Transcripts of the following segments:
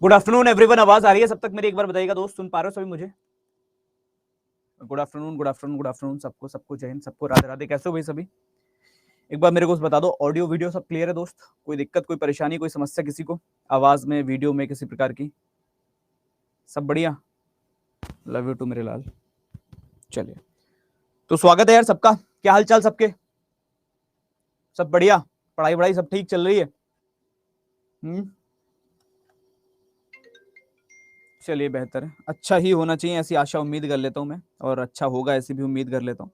Good afternoon everyone. आवाज आ रही है सब तक मेरी? एक बार बताइएगा दोस्त, सुन पा रहे हो सभी मुझे? Good afternoon, good afternoon, good afternoon सबको जय हिंद, सबको राधे राधे। कैसे हो भाई सभी? एक बार मेरे को बता दो, ऑडियो वीडियो सब क्लियर है दोस्त? कोई दिक्कत, कोई परेशानी, कोई समस्या किसी को आवाज में, वीडियो में, किसी प्रकार की? सब बढ़िया? लव यू टू मेरे लाल। चलिए, तो स्वागत है यार सबका। क्या हाल चाल सबके? सब बढ़िया? पढ़ाई वढ़ाई सब ठीक चल रही है? चलिए, बेहतर है, अच्छा ही होना चाहिए, ऐसी आशा उम्मीद कर लेता हूं मैं, और अच्छा होगा ऐसी भी उम्मीद कर लेता हूं।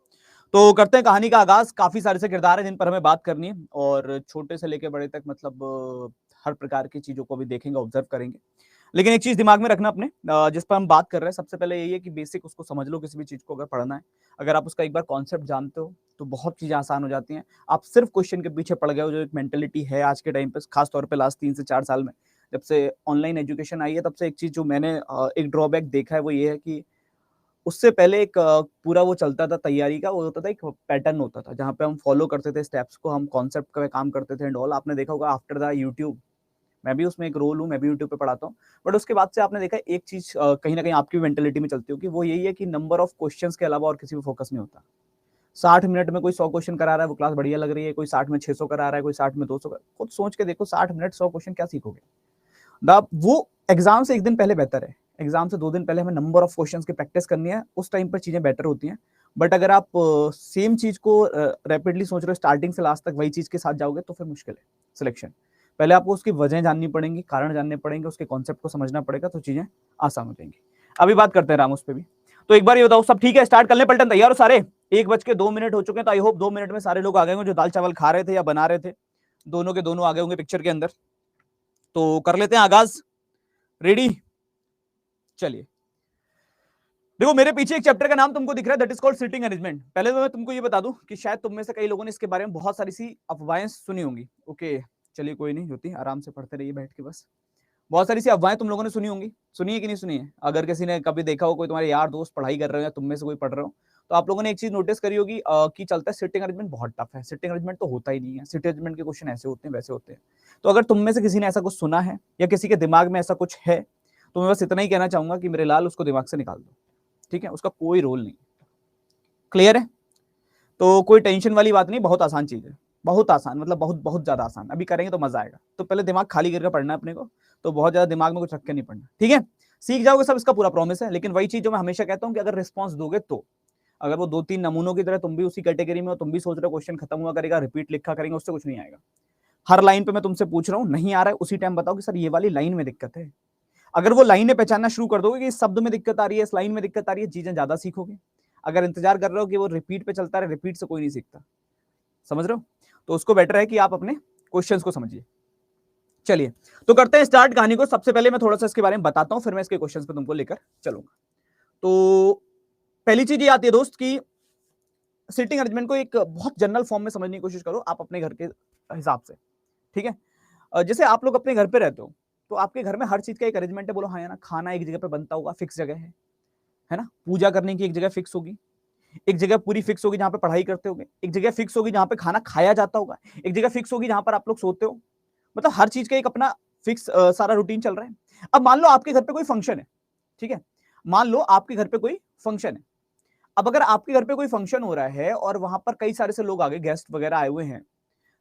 तो करते हैं कहानी का आगाज। काफी सारे से किरदार हैं जिन पर हमें बात करनी है, और छोटे से लेकर बड़े तक, मतलब हर प्रकार की चीजों को भी देखेंगे, ऑब्जर्व करेंगे। लेकिन एक चीज दिमाग में रखना अपने, जिस पर हम बात कर रहे हैं, सबसे पहले यही है कि बेसिक उसको समझ लो। किसी भी चीज को अगर पढ़ना है, अगर आप उसका एक बार कॉन्सेप्ट जानते हो तो बहुत चीजें आसान हो जाती हैं। आप सिर्फ क्वेश्चन के पीछे पड़ गए हो, जो एक मेंटेलिटी है आज के टाइम पे, खासतौर पे लास्ट 3 से 4 साल में, जब से ऑनलाइन एजुकेशन आई है, तब से एक चीज जो मैंने एक ड्रॉबैक देखा है वो ये है कि उससे पहले एक पूरा वो चलता था तैयारी का, वो होता था, एक पैटर्न होता था जहाँ पे हम फॉलो करते थे स्टेप्स को, हम कॉन्सेप्ट पे काम करते थे एंड ऑल। आपने देखा होगा आफ्टर द यूट्यूब, मैं भी उसमें एक रोल हूँ, मैं भी यूट्यूब पे पढ़ाता हूँ। बट उसके बाद से आपने देखा एक चीज कहीं ना कहीं आपकी मेंटेलिटी में चलती होगी, वो यही है कि नंबर ऑफ क्वेश्चंस के अलावा और किसी पे फोकस नहीं होता। 60 मिनट में कोई 100 क्वेश्चन करा रहा है, वो क्लास बढ़िया लग रही है। कोई 60 में 600 करा रहा है, कोई 60 में 200। खुद सोच के देखो, 60 मिनट 100 क्वेश्चन क्या सीखोगे? वो एग्जाम से एक दिन पहले बेहतर है। एग्जाम से 2 दिन पहले हमें नंबर ऑफ क्वेश्चंस की प्रैक्टिस करनी है, उस टाइम पर चीजें बेटर होती हैं। बट अगर आप सेम चीज को रैपिडली सोच रहे हो, स्टार्टिंग से लास्ट तक वही चीज के साथ जाओगे, तो फिर मुश्किल है सिलेक्शन। पहले आपको उसकी वजह जाननी पड़ेंगी, कारण जानने पड़ेंगे, उसके कॉन्सेप्ट को समझना पड़ेगा, तो चीजें आसान हो जाएंगी। अभी बात करते हैं राम उस पर भी। तो एक बार ये बताओ, सब ठीक है? स्टार्ट कर ले, पलटन तैयार हो सारे? 1 बज के 2 मिनट हो चुके हैं, तो आई होप 2 मिनट में सारे लोग आ गए होंगे जो दाल चावल खा रहे थे या बना रहे थे। दोनों के दोनों आ गए होंगे पिक्चर के अंदर। तो कर लेते हैं आगाज। रेडी? चलिए, देखो मेरे पीछे एक चैप्टर का नाम तुमको दिख रहा है, that is called sitting arrangement. पहले तो मैं तुमको ये बता दूं कि शायद तुम में से कई लोगों ने इसके बारे में बहुत सारी सी अफवाहें सुनी होंगी। ओके, चलिए कोई नहीं, होती आराम से पढ़ते रहिए बैठ के बस। बहुत सारी सी अफवाहें तुम लोगों ने सुनी होंगी। सुनी है कि नहीं सुनी है? अगर किसी ने कभी देखा हो, कोई तुम्हारे यार दोस्त पढ़ाई कर रहे हो या तुम में से कोई पढ़ रहे हो, तो आप लोगों ने एक चीज नोटिस करी होगी कि चलता है सिटिंग अरेंजमेंट बहुत टफ है, सिटिंग अरेंजमेंट तो होता ही नहीं है, सिटिंग अरेंजमेंट के क्वेश्चन ऐसे होते हैं वैसे होते हैं। तो अगर तुम में से किसी ने ऐसा कुछ सुना है या किसी के दिमाग में ऐसा कुछ है, तो मैं बस इतना ही कहना चाहूंगा कि मेरे लाल उसको दिमाग से निकाल दो। ठीक है, उसका कोई रोल नहीं। क्लियर है? तो कोई टेंशन वाली बात नहीं, बहुत आसान चीज है, बहुत आसान, मतलब बहुत बहुत ज्यादा आसान। अभी करेंगे तो मजा आएगा। तो पहले दिमाग खाली करके पढ़ना है अपने को, तो बहुत ज्यादा दिमाग में कुछ रख के नहीं पढ़ना, ठीक है? सीख जाओगे सब, इसका पूरा प्रॉमिस है। लेकिन वही चीज जो मैं हमेशा कहता हूँ कि अगर रिस्पॉन्स दोगे तो, अगर वो 2-3 नमूनों की तरह तुम भी उसी कैटेगरी में हो, तुम भी सोच रहे हो क्वेश्चन खत्म हुआ करेगा, रिपीट लिखा करेंगे, उससे कुछ नहीं आएगा। हर लाइन पे मैं तुमसे पूछ रहा हूँ, नहीं आ रहा है उसी टाइम बताओ कि सर ये वाली लाइन में दिक्कत है। अगर वो लाइनें पहचानना शुरू कर दोगे कि इस शब्द में दिक्कत आ रही है, इस लाइन में दिक्कत आ रही है, चीजें ज्यादा सीखोगे। अगर इंतजार कर रहे हो कि वो रिपीट पे चलता रहे, रिपीट से कोई नहीं सीखता। समझ रहे हो? तो उसको बेटर है कि आप अपने क्वेश्चंस को समझिए। चलिए, तो करते हैं स्टार्ट कहानी को। सबसे पहले मैं थोड़ा सा इसके बारे में बताता हूं, फिर मैं इसके क्वेश्चंस पे तुमको लेकर चलूंगा। तो पहली चीज ये आती है दोस्त कि सिटिंग अरेंजमेंट को एक बहुत जनरल फॉर्म में समझने की कोशिश करो आप अपने घर के हिसाब से। ठीक है? जैसे आप लोग अपने घर पे रहते हो, तो आपके घर में हर चीज का एक अरेंजमेंट है, बोलो हाँ या ना? खाना एक जगह पे बनता होगा, फिक्स जगह है ना? पूजा करने की एक जगह फिक्स होगी, एक जगह पूरी फिक्स होगी जहां पे पढ़ाई करते होगे, एक जगह फिक्स होगी जहां पे खाना खाया जाता होगा, एक जगह फिक्स होगी जहां पर आप लोग सोते हो। मतलब हर चीज का एक अपना फिक्स सारा रूटीन चल रहा है। अब मान लो आपके घर पे कोई फंक्शन है, ठीक है? मान लो आपके घर पे कोई फंक्शन है। अब अगर आपके घर पे कोई फंक्शन हो रहा है और वहां पर कई सारे से लोग आ गए, गेस्ट वगैरह आए हुए हैं,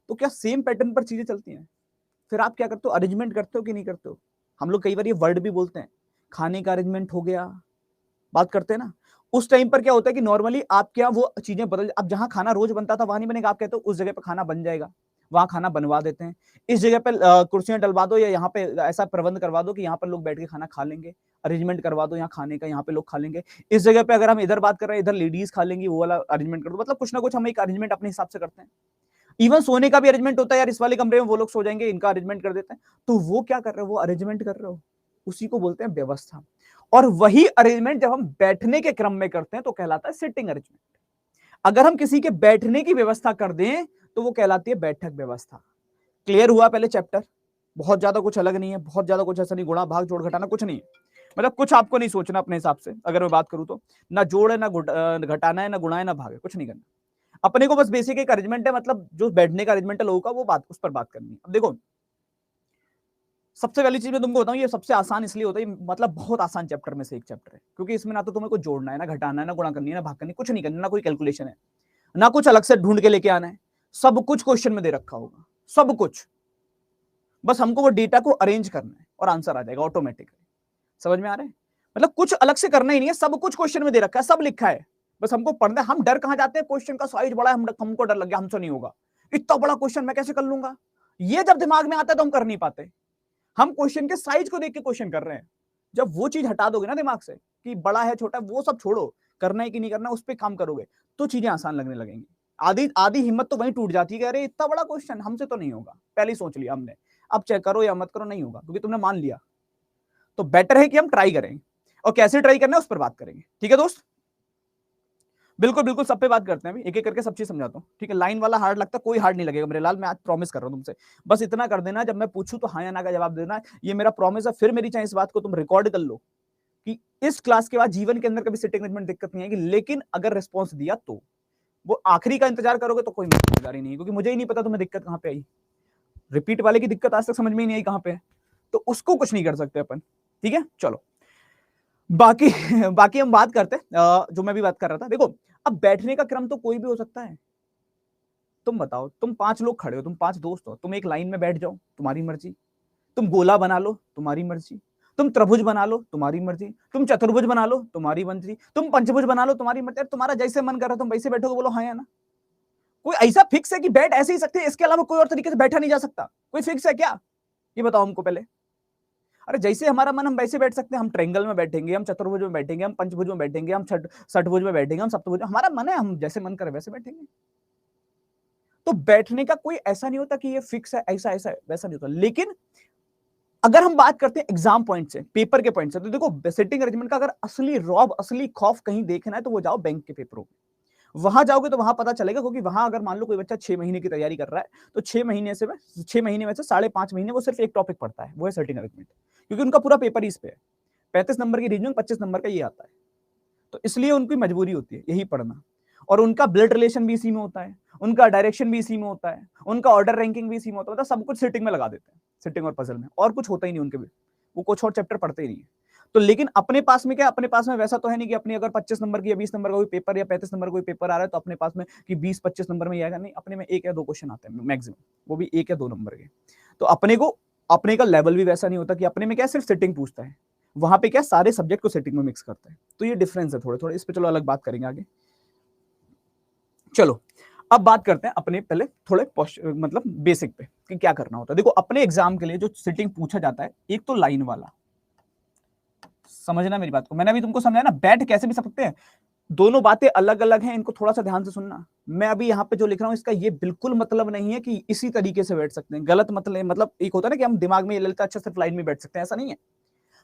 तो क्या सेम पैटर्न पर चीजें चलती हैं? फिर आप क्या करते हो? अरेंजमेंट करते हो कि नहीं करते हो? हम लोग कई बार ये वर्ड भी बोलते हैं, खाने का अरेंजमेंट हो गया, बात करते हैं ना। उस टाइम पर क्या होता है कि नॉर्मली आपके यहाँ वो चीजें बदल, अब जहां खाना रोज बनता था वहां नहीं बनेगा, आप कहते हो उस जगह पे खाना बन जाएगा, वहां खाना बनवा देते हैं। इस जगह पे कुर्सियां डलवा दो, या यहाँ पे ऐसा प्रबंध करवा दो कि यहाँ पर लोग बैठ के खाना खा लेंगे। अरेंजमेंट करवा दो यहाँ खाने का, यहाँ पे लोग खा लेंगे। इस जगह पे अगर हम इधर बात कर रहे हैं, इधर लेडीज खा लेंगी, वो वाला अरेंजमेंट कर दो। मतलब कुछ ना कुछ हम एक अरेंजमेंट अपने हिसाब से करते हैं। इवन सोने का भी अरेंजमेंट होता है, यार इस वाले कमरे में वो लोग सो जाएंगे, इनका अरेंजमेंट कर देते हैं। तो वो क्या कर रहे हो? वो अरेंजमेंट कर रहे हो, उसी को बोलते हैं व्यवस्था। और वही अरेंजमेंट जब हम बैठने के क्रम में करते हैं तो कहलाता है सिटिंग अरेंजमेंट। अगर हम किसी के बैठने की व्यवस्था कर दें तो वो कहलाती है बैठक व्यवस्था। क्लियर हुआ पहले चैप्टर? बहुत ज्यादा कुछ अलग नहीं है, बहुत ज्यादा कुछ ऐसा नहीं, गुणा भाग जोड़ घटाना कुछ नहीं है। मतलब कुछ आपको नहीं सोचना अपने हिसाब से, अगर मैं बात करूं तो ना जोड़ है, ना घटाना है, ना गुणा है, ना भाग है, कुछ नहीं करना। अपने को बस बेसिक एक अरेंजमेंट है, मतलब जो बैठने का अरेंजमेंट है लोगों का, वो बात उस पर बात करनी है। अब देखो, सबसे पहली चीज मैं तुमको बताऊं, ये सबसे आसान इसलिए होता है, मतलब बहुत आसान चैप्टर में से एक चैप्टर है, क्योंकि इसमें ना तो तुम्हें कुछ जोड़ना है, ना घटाना है, ना गुणा करनी है, ना भाग करनी, कुछ नहीं करना, ना कोई कैलकुलेशन है, ना कुछ अलग से ढूंढ के लेके आना है, सब कुछ क्वेश्चन में दे रखा होगा, सब कुछ। बस हमको वो डेटा को अरेंज करना है और आंसर आ जाएगा ऑटोमेटिकली। समझ में आ रहा है? मतलब कुछ अलग से करना ही नहीं है, सब कुछ क्वेश्चन में दे रखा है, सब लिखा है, बस हमको पढ़ना है। हम डर कहां जाते हैं, क्वेश्चन का साइज बड़ा है, हमको डर लग गया, हमसे नहीं होगा, इतना बड़ा क्वेश्चन मैं कैसे कर लूंगा, ये जब दिमाग में आता है तो हम कर नहीं पाते। हम क्वेश्चन के साइज को देख के क्वेश्चन कर रहे हैं। जब वो चीज हटा दोगे ना दिमाग से कि बड़ा है छोटा है, वो सब छोड़ो, करना है कि नहीं करना, उस पर काम करोगे तो चीजें आसान लगने लगेंगी। आधी आधी हिम्मत तो वहीं टूट जाती है कि अरे इतना बड़ा क्वेश्चन हमसे तो नहीं होगा, पहले ही सोच लिया हमने, अब चेक करो या मत करो, नहीं होगा क्योंकि तुमने मान लिया। तो बेटर है कि हम ट्राई करें, और कैसे ट्राई करना है उस पर बात करेंगे। ठीक है दोस्त, बिल्कुल बिल्कुल, सब पे बात करते हैं, अभी एक एक करके सब चीज समझाता हूँ। ठीक है, लाइन वाला हार्ड लगता है, कोई हार्ड नहीं लगेगा मेरे लाल, मैं आज प्रॉमिस कर रहा हूँ तुमसे। बस इतना कर देना, जब मैं पूछूं तो हाँ या ना का जवाब देना, ये मेरा प्रॉमिस है। फिर मेरी चाहे इस बात को तुम रिकॉर्ड कर लो कि इस क्लास के बाद जीवन के अंदर कभी सिटिंग अरेंजमेंट दिक्कत नहीं आएगी, लेकिन अगर रिस्पॉन्स दिया तो वो आखिरी का इंतजार करोगे तो कोई जिम्मेदारी नहीं है, क्योंकि मुझे ही नहीं पता तुम्हें दिक्कत कहाँ पे आई। रिपीट वाले की दिक्कत आज तक समझ में ही नहीं आई कहाँ पे है, तो उसको कुछ नहीं कर सकते अपन। ठीक है, चलो बाकी बाकी हम बात करते हैं, जो मैं भी बात कर रहा था। देखो, अब बैठने का क्रम तो कोई भी हो सकता है। तुम बताओ, तुम 5 लोग खड़े हो, तुम 5 दोस्त हो, तुम एक लाइन में बैठ जाओ, तुम्हारी मर्जी। तुम गोला बना लो, तुम्हारी मर्जी। तुम त्रिभुज बना लो, तुम्हारी मर्जी। तुम चतुर्भुज बना लो, तुम्हारी मर्जी। तुम पंचभुज बना लो, तुम्हारी मर्जी। तुम्हारा जैसे मन कर रहा है तुम वैसे बैठोगे, बोलो हाँ या ना। कोई ऐसा फिक्स है कि बैठ ऐसे ही सकते हैं, इसके अलावा कोई और तरीके से बैठा नहीं जा सकता? कोई फिक्स है क्या? ये बताओ हमको पहले। अरे जैसे हमारा मन हम वैसे बैठ सकते हैं, हम ट्रायंगल में बैठेंगे, हम चतुर्भुज में बैठेंगे, हम पंचभुज में बैठेंगे, हम षटभुज में बैठेंगे, हम सप्तभुज, हमारा मन है, हम जैसे मन करे वैसे बैठेंगे। तो बैठने का कोई ऐसा नहीं होता कि ये फिक्स है, ऐसा ऐसा है, वैसा नहीं होता। लेकिन अगर हम बात करते हैं एग्जाम पॉइंट से, पेपर के पॉइंट से, तो देखो सिटिंग अरेंजमेंट का अगर असली रौब, असली खौफ कहीं देखना है तो वो जाओ बैंक के पेपरों में। वहां जाओगे तो वहां पता चलेगा, क्योंकि वहां अगर मान लो कोई बच्चा 6 महीने की तैयारी कर रहा है, तो 6 महीने में से 5.5 महीने वो सिर्फ एक टॉपिक पढ़ता है, वो है सिटिंग अरेंजमेंट, क्योंकि उनका पूरा पेपर ही इस पे है। 35 नंबर की रीजनिंग, 25 नंबर का ये आता है, तो इसलिए उनकी मजबूरी होती है यही पढ़ना। और उनका ब्लड रिलेशन भी इसी में होता है, उनका डायरेक्शन भी इसी में होता है, उनका ऑर्डर रैंकिंग भी इसी में होता है, मतलब सब कुछ सिटिंग में लगा देते हैं, सिटिंग और पजल में, और कुछ होता ही नहीं उनके भी, वो कुछ और चैप्टर पढ़ते ही नहीं है। तो लेकिन अपने पास में क्या, अपने पास में वैसा तो है नहीं कि अपनी अगर 25 नंबर की या 20 नंबर का कोई पेपर या 35 नंबर कोई पेपर आ रहा है तो अपने पास में कि 20-25 नंबर में आएगा, नहीं, अपने में 1 या 2 क्वेश्चन आते हैं मैक्सिमम, वो भी 1 या 2 नंबर के। तो अपने का लेवल भी वैसा नहीं होता कि अपने में क्या सिर्फ सिटिंग पूछता है, वहां पे क्या सारे सब्जेक्ट को सेटिंग में मिक्स करता है। तो ये डिफरेंस है थोड़े थोड़े, इस पे चलो अलग बात करेंगे आगे। चलो अब बात करते हैं अपने पहले थोड़े मतलब बेसिक पे कि क्या करना होता है। देखो अपने एग्जाम के लिए जो सिटिंग पूछा जाता है, एक तो लाइन वाला, समझना मेरी बात को, मैंने अभी तुमको समझाया ना, बैठ कैसे भी सकते हैं, दोनों बातें अलग अलग हैं, इनको थोड़ा सा ध्यान से सुनना। मैं अभी यहाँ पे जो लिख रहा हूँ इसका ये बिल्कुल मतलब नहीं है कि इसी तरीके से बैठ सकते हैं, गलत मतलब एक होता है ना कि हम दिमाग में ये लेते हैं अच्छा सिर्फ लाइन में बैठ सकते हैं, ऐसा नहीं है।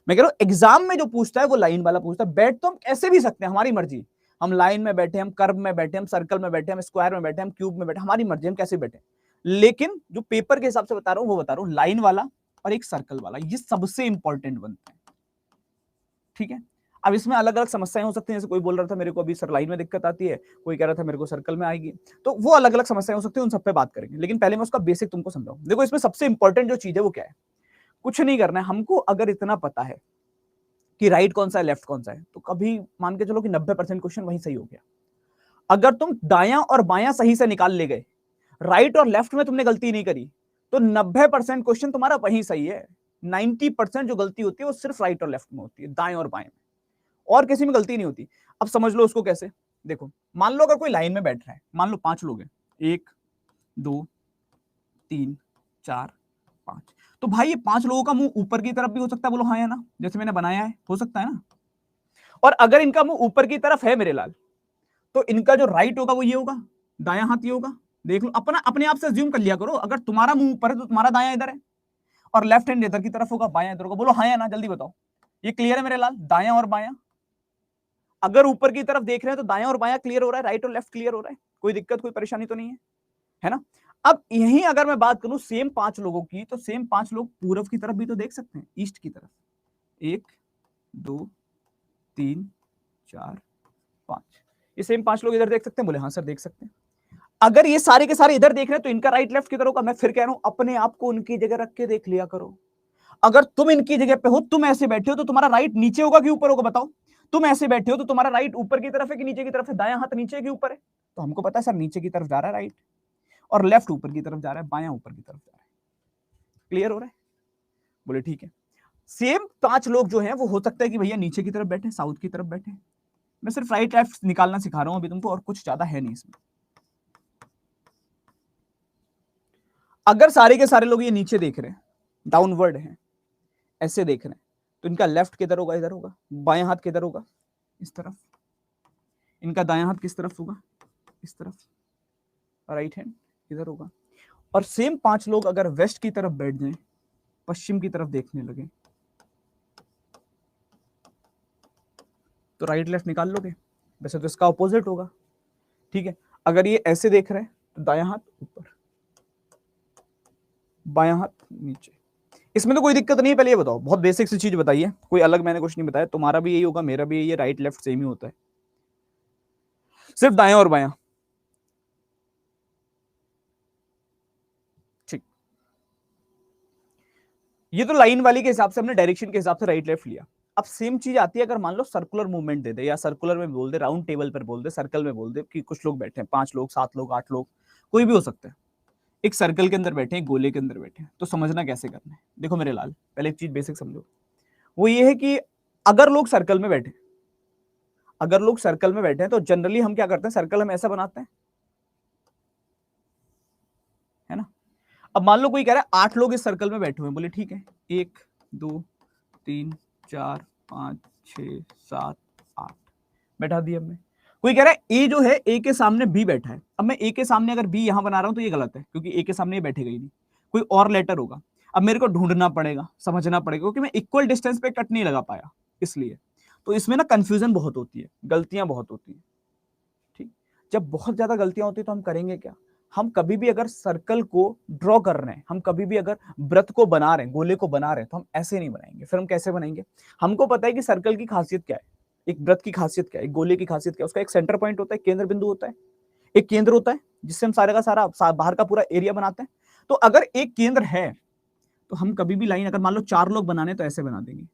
मैं कह रहा हूं एग्जाम में जो पूछता है वो लाइन वाला पूछता है। बैठ तो हम कैसे भी सकते हैं, हमारी मर्जी, हम लाइन में बैठे, हम कर्व में बैठे, हम सर्कल में बैठे, हम स्क्वायर में बैठे, हम क्यूब में बैठे, हमारी मर्जी, हम कैसे बैठे। लेकिन जो पेपर के हिसाब से बता रहा हूं वो बता रहा हूं, लाइन वाला और एक सर्कल वाला, ये सबसे इंपॉर्टेंट बनता है। ठीक है, अब इसमें अलग अलग समस्याएं हो सकती हैं, जैसे कोई बोल रहा था मेरे को अभी सर लाइन में दिक्कत आती है, कोई कह रहा था मेरे को सर्कल में आएगी, तो वो अलग अलग समस्याएं हो सकती है, उन सब पे बात करेंगे। लेकिन पहले मैं उसका बेसिक तुमको समझाऊं। देखो इसमें सबसे इंपॉर्टेंट जो चीज है वो क्या है, कुछ नहीं करना है हमको, अगर इतना पता है कि राइट कौन सा है लेफ्ट कौन सा है, तो कभी मान के चलो कि 90% क्वेश्चन वहीं सही हो गया। अगर तुम दायां और बायां सही से निकाल ले गए, राइट और लेफ्ट में तुमने गलती नहीं करी, तो 90% क्वेश्चन तुम्हारा वहीं सही है। 90% जो गलती होती है वो सिर्फ राइट और लेफ्ट में होती है, दाएं और बाएं में, और किसी में गलती नहीं होती। अब समझ लो उसको कैसे। देखो मान लो अगर कोई लाइन में बैठ रहा है, मान लो 5 लोग हैं, 1 2 3 4 5, तो भाई ये 5 लोगों का मुंह ऊपर की तरफ भी हो सकता है, बोलो हाँ या ना, जैसे मैंने बनाया है, हो सकता है ना। और अगर इनका मुंह ऊपर की तरफ है मेरे लाल, तो इनका जो राइट होगा वो ये होगा, दायां हाथ ये होगा। देख लो, अपना अपने आप से अज्यूम कर लिया करो, अगर तुम्हारा मुंह ऊपर है तो तुम्हारा दायां इधर है, और लेफ्ट हैंड इधर की तरफ होगा, बायां इधर होगा, बोलो हाँ या ना, जल्दी बताओ। ये क्लियर है मेरे लाल, दायां और बायां? अगर ऊपर की तरफ देख रहे हैं तो दायां और बायां क्लियर हो रहा है, राइट और लेफ्ट क्लियर हो रहा है, कोई दिक्कत कोई परेशानी तो नहीं है ना। अब यही अगर मैं बात करूं सेम 5 लोगों की, तो सेम 5 लोग पूर्व की तरफ भी तो देख सकते हैं, ईस्ट की तरफ, 1 2 3 4 5, ये सेम 5 लोग इधर देख सकते हैं, बोले हाँ सर देख सकते हैं। अगर ये सारे के सारे इधर देख रहे हैं तो इनका राइट लेफ्ट किधर होगा, मैं फिर कह रहा हूं अपने आप को उनकी जगह रख के देख लिया करो। अगर तुम इनकी जगह पे हो, तुम ऐसे बैठे हो, तो तुम्हारा राइट नीचे होगा कि ऊपर होगा बताओ? तुम ऐसे बैठे हो तो तुम्हारा राइट ऊपर की तरफ है कि नीचे की तरफ है? दायां हाथ नीचे की ऊपर है, तो हमको पता है सर नीचे की तरफ जा रहा है राइट, और लेफ्ट ऊपर की तरफ जा रहा है, बायां ऊपर की तरफ जा रहा है। क्लियर हो रहा है? बोले ठीक है। सेम 5 लोग जो हैं वो हो सकता है कि भैया नीचे की तरफ बैठे, साउथ की तरफ बैठे। मैं सिर्फ राइट लेफ्ट निकालना सिखा रहा हूं अभी तुमको, और कुछ ज्यादा है नहीं इसमें। अगर सारे के सारे लोग ये नीचे देख रहे हैं, डाउनवर्ड हैं, ऐसे देख रहे हैं, तो इनका लेफ्ट किधर होगा? इधर होगा। बायां हाथ किधर होगा? इस तरफ। इनका दायां हाथ किस तरफ होगा? इस तरफ। राइट हैंड इधर होगा। और सेम 5 लोग अगर वेस्ट की तरफ बैठ जाएं, पश्चिम की तरफ देखने लगे, तो राइट लेफ्ट निकाल लोगे? वैसे तो इसका ऑपोजिट होगा, ठीक है। अगर ये ऐसे देख रहे हैं तो दायां हाथ ऊपर, बायां हाथ नीचे। इसमें तो कोई दिक्कत नहीं है। पहले ये बताओ, बहुत बेसिक सी चीज बताइए, कोई अलग मैंने कुछ नहीं बताया, तुम्हारा भी यही होगा, मेरा भी यही है, राइट लेफ्ट सेम ही होता है, सिर्फ दायां और बायां। ठीक, ये तो लाइन वाली के हिसाब से हमने डायरेक्शन के हिसाब से राइट लेफ्ट लिया। अब सेम चीज आती है, अगर मान लो सर्कुलर मूवमेंट दे दे, या सर्कुलर में बोल दे, राउंड टेबल पर बोल दे, सर्कल में बोल दे कि कुछ लोग बैठे हैं, 5 लोग, 7 लोग, 8 लोग, कोई भी हो सकता है, एक सर्कल के अंदर बैठे हैं, गोले के अंदर बैठे हैं, तो समझना कैसे करना है। देखो मेरे लाल, पहले एक चीज बेसिक समझो, वो ये है कि अगर लोग सर्कल में बैठे, अगर लोग सर्कल में बैठे हैं, तो जनरली हम क्या करते हैं, सर्कल हम ऐसा बनाते हैं, है ना। अब मान लो कोई कह रहा है 8 लोग इस सर्कल में बैठे हुए हैं, बोले ठीक है, 1 2 3 4 5 6 7 8 बैठा दिया हमने। कोई कह रहा है ए जो है, ए के सामने बी बैठा है। अब मैं ए के सामने अगर बी यहां बना रहा हूं तो ये गलत है, क्योंकि ए के सामने ये बैठेगा ही नहीं, कोई और लेटर होगा। अब मेरे को ढूंढना पड़ेगा, समझना पड़ेगा, क्योंकि मैं इक्वल डिस्टेंस पे कट नहीं लगा पाया, इसलिए। तो इसमें ना कंफ्यूजन बहुत होती है, गलतियां बहुत होती है, ठीक। जब बहुत ज्यादा गलतियां होती है तो हम करेंगे क्या, हम कभी भी अगर सर्कल को ड्रॉ कर रहे हैं, हम कभी भी अगर वृत्त को बना रहे हैं, गोले को बना रहे हैं, तो हम ऐसे नहीं बनाएंगे। फिर हम कैसे बनाएंगे? हमको पता है कि सर्कल की खासियत क्या है, एक वृत्त की खासियत क्या है, एक गोले की खासियत क्या है, उसका एक सेंटर पॉइंट होता है, केंद्र बिंदु होता है, एक केंद्र होता है जिससे हम सारे का सारा बाहर का पूरा एरिया बनाते हैं। तो अगर एक केंद्र है, तो हम कभी भी लाइन, अगर मान लो 4 लोग बनाने तो ऐसे बना देंगे,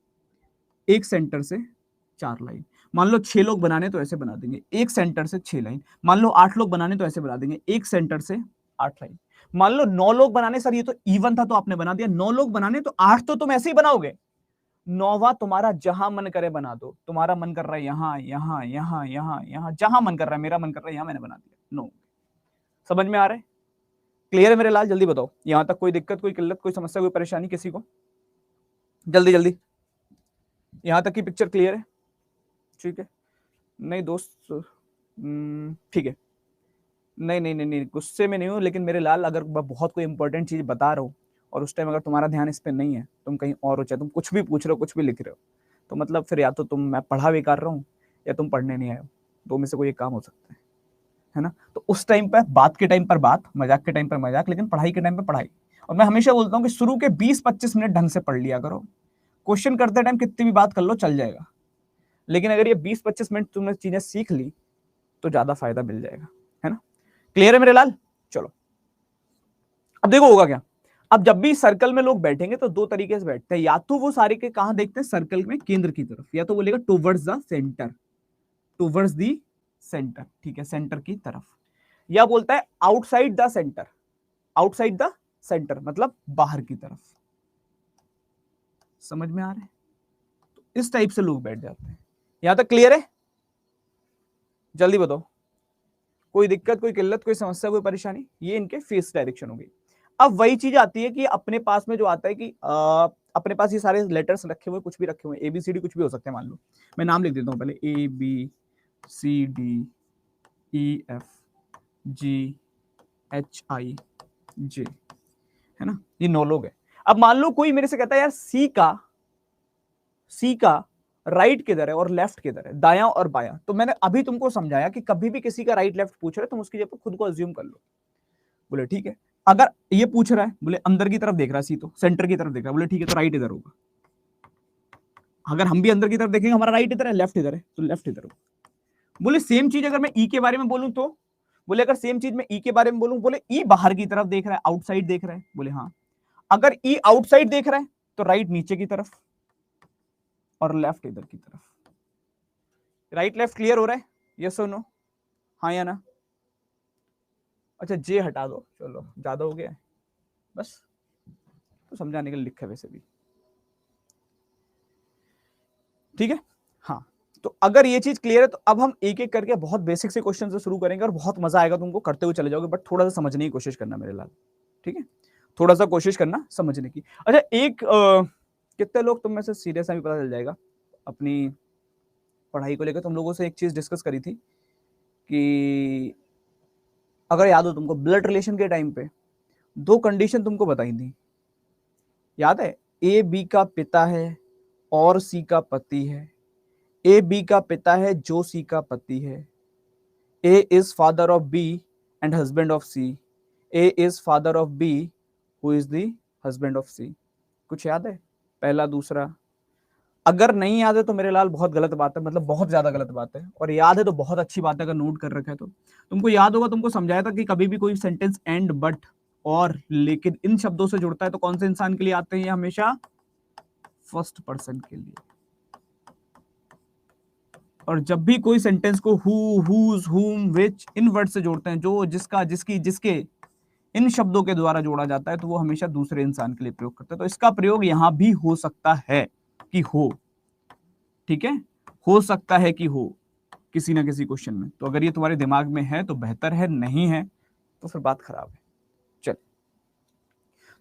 एक सेंटर से 4 लाइन। मान लो 6 लोग बनाने तो ऐसे बना देंगे, एक सेंटर से 6 लाइन। मान लो 8 लोग बनाने तो ऐसे बना देंगे, एक सेंटर से 8 लाइन। मान लो 9 लोग बनाने, सर ये तो इवन था तो आपने बना दिया, 9 लोग बनाने तो 8 तो तुम ऐसे ही बनाओगे, 9वां तुम्हारा जहां मन करे बना दो। तुम्हारा मन कर रहा है यहां यहां यहां यहां यहां, जहां मन कर रहा है, मेरा मन कर रहा है यहां, मैंने बना दिया। 9 समझ में आ रहा है? क्लियर है मेरे लाल? जल्दी बताओ, यहां तक कोई दिक्कत, कोई किल्लत, कोई समस्या, कोई परेशानी किसी को? जल्दी जल्दी, यहां तक की पिक्चर क्लियर है? ठीक है। नहीं दोस्त, ठीक है। नहीं नहीं नहीं नहीं, गुस्से में नहीं हूँ, लेकिन मेरे लाल अगर मैं बहुत कोई इंपॉर्टेंट चीज बता रहा हूँ और उस टाइम अगर तुम्हारा ध्यान इस पे नहीं है, तुम कहीं और हो, चाहे तुम कुछ भी पूछ रहे हो, कुछ भी लिख रहे हो, तो मतलब फिर या तो तुम, मैं पढ़ा भी कर रहा हूँ, या तुम पढ़ने नहीं आए हो, दो में से कोई एक काम हो सकता है ना। तो उस टाइम पर बात के टाइम पर बात, मजाक के टाइम पर मजाक, लेकिन पढ़ाई के टाइम पर पढ़ाई। और मैं हमेशा बोलता हूँ कि शुरू के 20-25 मिनट ढंग से पढ़ लिया करो, क्वेश्चन करते टाइम कितनी भी बात कर लो चल जाएगा, लेकिन अगर ये 20-25 मिनट तुमने चीजें सीख ली तो ज्यादा फायदा मिल जाएगा, है ना। क्लियर है मेरे लाल? चलो, अब देखो होगा क्या। अब जब भी सर्कल में लोग बैठेंगे तो दो तरीके से बैठते हैं, या तो वो सारे के कहां देखते हैं, सर्कल में केंद्र की तरफ, या तो बोलेगा towards the centre, towards the centre, ठीक है, सेंटर की तरफ, या बोलता है outside the centre, outside the centre मतलब बाहर की तरफ। समझ में आ रहा है? तो इस टाइप से लोग बैठ जाते हैं। यहां तक क्लियर है? जल्दी बताओ, कोई दिक्कत, कोई किल्लत, कोई समस्या, कोई परेशानी? ये इनके फेस डायरेक्शन हो गई। अब वही चीज आती है कि अपने पास में जो आता है कि अपने पास ये सारे लेटर्स रखे हुए, कुछ भी रखे हुए, ABCD कुछ भी हो सकते हैं। मान लो मैं नाम लिख देता हूं पहले, ABCDEFGHIJ, है ना, ये 9 लोग हैं। अब मान लो कोई मेरे से कहता है यार सी का राइट किधर है और लेफ्ट किधर है, दायां और बायां। तो मैंने अभी तुमको समझाया कि कभी भी किसी का राइट लेफ्ट पूछ रहे तुम उसकी जगह खुद को अज्यूम कर लो। बोले ठीक है। अगर ये पूछ रहा है, बोले अंदर की तरफ देख रहा है, सी तो सेंटर की तरफ देख रहा है, बोले ठीक है, तो राइट इधर होगा। अगर हम भी अंदर की तरफ देखेंगे, हमारा राइट इधर है, लेफ्ट इधर है, तो लेफ्ट इधर होगा। बोले सेम चीज अगर मैं ई के बारे में बोलूं तो, बोले अगर सेम चीज मैं ई के बारे में बोलूं, बोले ई बाहर की तरफ देख रहा है, आउटसाइड देख रहा है, बोले हाँ। अगर ई आउटसाइड देख रहा है तो राइट नीचे की तरफ और लेफ्ट इधर की तरफ। राइट लेफ्ट क्लियर हो रहा है? यस और नो? हाँ या ना? अच्छा जे हटा दो, चलो ज्यादा हो गया है बस, तो समझाने के लिए लिखा है वैसे भी, ठीक है। हाँ, तो अगर ये चीज क्लियर है तो अब हम एक एक करके बहुत बेसिक से क्वेश्चन से शुरू करेंगे और बहुत मजा आएगा तुमको, करते हुए चले जाओगे, बट थोड़ा सा समझने की कोशिश करना मेरे लाल, ठीक है, थोड़ा सा कोशिश करना समझने की। अच्छा एक कितने लोग तुम में से सीरियस भी पता चल जाएगा अपनी पढ़ाई को लेकर, तुम लोगों से एक चीज डिस्कस करी थी कि अगर याद हो तुमको ब्लड रिलेशन के टाइम पे दो कंडीशन तुमको बताई थी, याद है? ए बी का पिता है और सी का पति है, ए बी का पिता है जो सी का पति है, A is father of B and husband of C, A is father of B who is the husband of C. कुछ याद है? पहला दूसरा? अगर नहीं याद है तो मेरे लाल बहुत गलत बात है, मतलब बहुत ज्यादा गलत बात है, और याद है तो बहुत अच्छी बात है, अगर नोट कर रखा है तो। तुमको याद होगा, तुमको समझाया था कि कभी भी कोई सेंटेंस एंड बट और लेकिन इन शब्दों से जुड़ता है तो कौन से इंसान के लिए आते हैं? हमेशा फर्स्ट पर्सन के लिए। और जब भी कोई सेंटेंस को हु, हुज, हुम, विच इन वर्ड से जोड़ते हैं, जो, जिसका, जिसकी, जिसके, इन शब्दों के द्वारा जोड़ा जाता है तो वो हमेशा दूसरे इंसान के लिए प्रयोग करते हैं। तो इसका प्रयोग यहां भी हो सकता है कि हो, ठीक है, हो सकता है कि हो किसी ना किसी क्वेश्चन में। तो अगर ये तुम्हारे दिमाग में है तो बेहतर है, नहीं है तो फिर बात खराब है। चल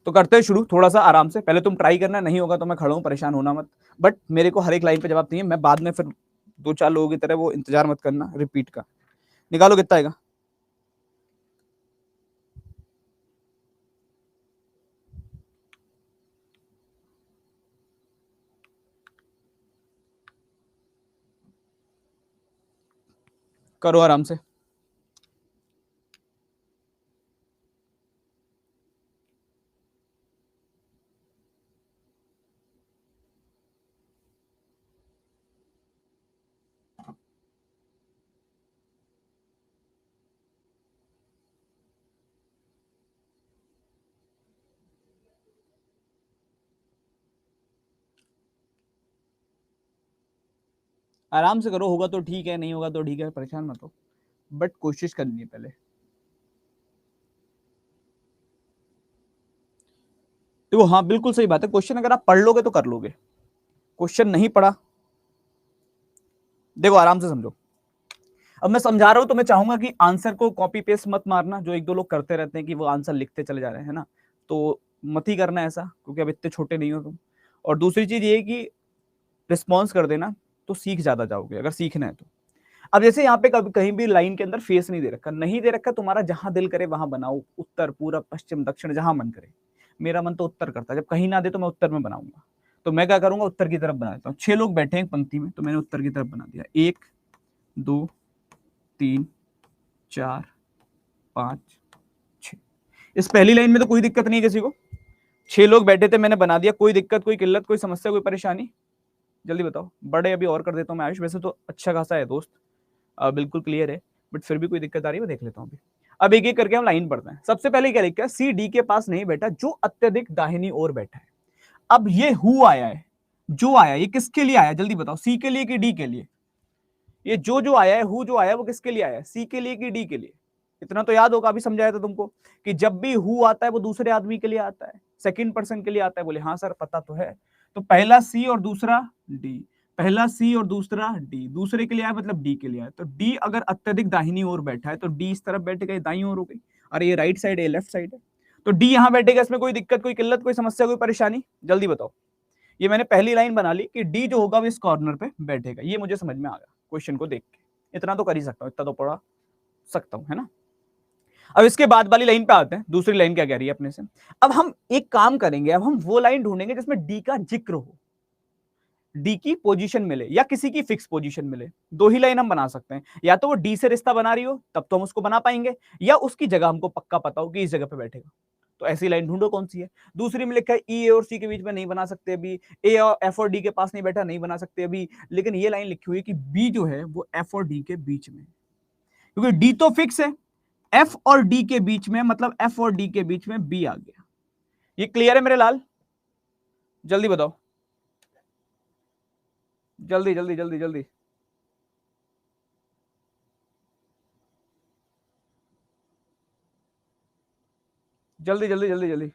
तो करते हैं शुरू, थोड़ा सा आराम से, पहले तुम ट्राई करना, नहीं होगा तो मैं खड़ा हूं, परेशान होना मत, बट मेरे को हर एक लाइन पे जवाब नहीं है, मैं बाद में फिर दो चार लोगों की तरह वो इंतजार मत करना रिपीट का। निकालो कितना आएगा? करो आराम से। आराम से करो, होगा तो ठीक है, नहीं होगा तो ठीक है, परेशान मत हो, बट कोशिश करनी है पहले। देखो हाँ बिल्कुल सही बात है, क्वेश्चन अगर आप पढ़ लोगे तो कर लोगे, क्वेश्चन नहीं पढ़ा, देखो आराम से समझो। अब मैं समझा रहा हूं तो मैं चाहूंगा कि आंसर को कॉपी पेस्ट मत मारना, जो एक दो लोग करते रहते हैं कि वो आंसर लिखते चले जा रहे हैं, है ना, तो मत ही करना ऐसा, क्योंकि अब इतने छोटे नहीं हो तुम। और दूसरी चीज ये कि रिस्पॉन्स कर देना तो सीख ज्यादा जाओगे, अगर सीखना है तो। अब जैसे यहाँ पे कभी कहीं भी लाइन के अंदर फेस नहीं दे रखा, नहीं दे रखा, तुम्हारा जहां दिल करे वहां बनाओ, उत्तर, पूरब, पश्चिम, दक्षिण, जहां मन करे। मेरा मन तो उत्तर करता है, जब कहीं ना दे तो मैं उत्तर में बनाऊंगा, तो मैं क्या करूंगा, उत्तर की तरफ बना देता हूँ। 6 लोग बैठे हैं पंक्ति में तो मैंने उत्तर की तरफ बना दिया, 1 2 3 4 5 6। इस पहली लाइन में तो कोई दिक्कत नहीं है किसी को, 6 लोग बैठे थे, मैंने बना दिया, कोई दिक्कत, कोई किल्लत, कोई समस्या, कोई परेशानी? जल्दी बताओ, बड़े अभी और कर देता हूँ मैं आयुष, वैसे तो अच्छा खासा है दोस्त, बिल्कुल क्लियर है, बट फिर भी कोई दिक्कत आ रही है, मैं देख लेता हूँ अभी। अब एक एक करके हम लाइन पढ़ते हैं। सबसे पहले क्या लिखा है? सी डी के पास नहीं बैठा, जो अत्यधिक दाहिनी ओर बैठा है। अब ये हु आया है, जो आया, ये किसके लिए आया जल्दी बताओ, सी के लिए कि डी के लिए? ये जो आया है, हु जो आया है, वो किसके लिए आया है, सी के लिए कि डी के लिए? इतना तो याद होगा, अभी समझाया था तुमको कि जब भी हु आता है वो दूसरे आदमी के लिए आता है, सेकंड पर्सन के लिए आता है। बोले हाँ सर पता तो है। तो पहला सी और दूसरा डी, पहला सी और दूसरा डी, दूसरे के लिए आया मतलब डी के लिए आया। तो डी अगर अत्यधिक दाहिनी ओर बैठा है तो डी इस तरफ बैठेगा, दाई ओर हो गई, और ये राइट साइड है, लेफ्ट साइड है, तो डी यहां बैठेगा। इसमें कोई दिक्कत, कोई किल्लत, कोई समस्या, कोई परेशानी? जल्दी बताओ। ये मैंने पहली लाइन बना ली कि डी जो होगा वो इस कॉर्नर पे बैठेगा, ये मुझे समझ में आ गया क्वेश्चन को देख के, इतना तो कर ही सकता हूं, इतना तो पढ़ा सकता हूं, है ना। अब इसके बाद वाली लाइन पे आते हैं, दूसरी लाइन क्या कह रही है अपने से। अब हम एक काम करेंगे, अब हम वो लाइन ढूंढेंगे जिसमें डी का जिक्र हो, डी की पोजीशन मिले या किसी की फिक्स पोजीशन मिले। दो ही लाइन हम बना सकते हैं, या तो वो डी से रिश्ता बना रही हो तब तो हम उसको बना पाएंगे, या उसकी जगह हमको पक्का पता हो कि इस जगह पे बैठेगा। तो ऐसी लाइन ढूंढो कौन सी है। दूसरी में लिखा है ई और सी के बीच में नहीं बना सकते अभी, ए और एफ और डी के पास नहीं बैठा, नहीं बना सकते अभी, लेकिन ये लाइन लिखी हुई है कि बी जो है वो एफ और डी के बीच में, क्योंकि डी तो फिक्स है, एफ और डी के बीच में, मतलब एफ और डी के बीच में बी आ गया। ये क्लियर है मेरे लाल? जल्दी बताओ, जल्दी जल्दी जल्दी जल्दी। जल्दी जल्दी जल्दी जल्दी,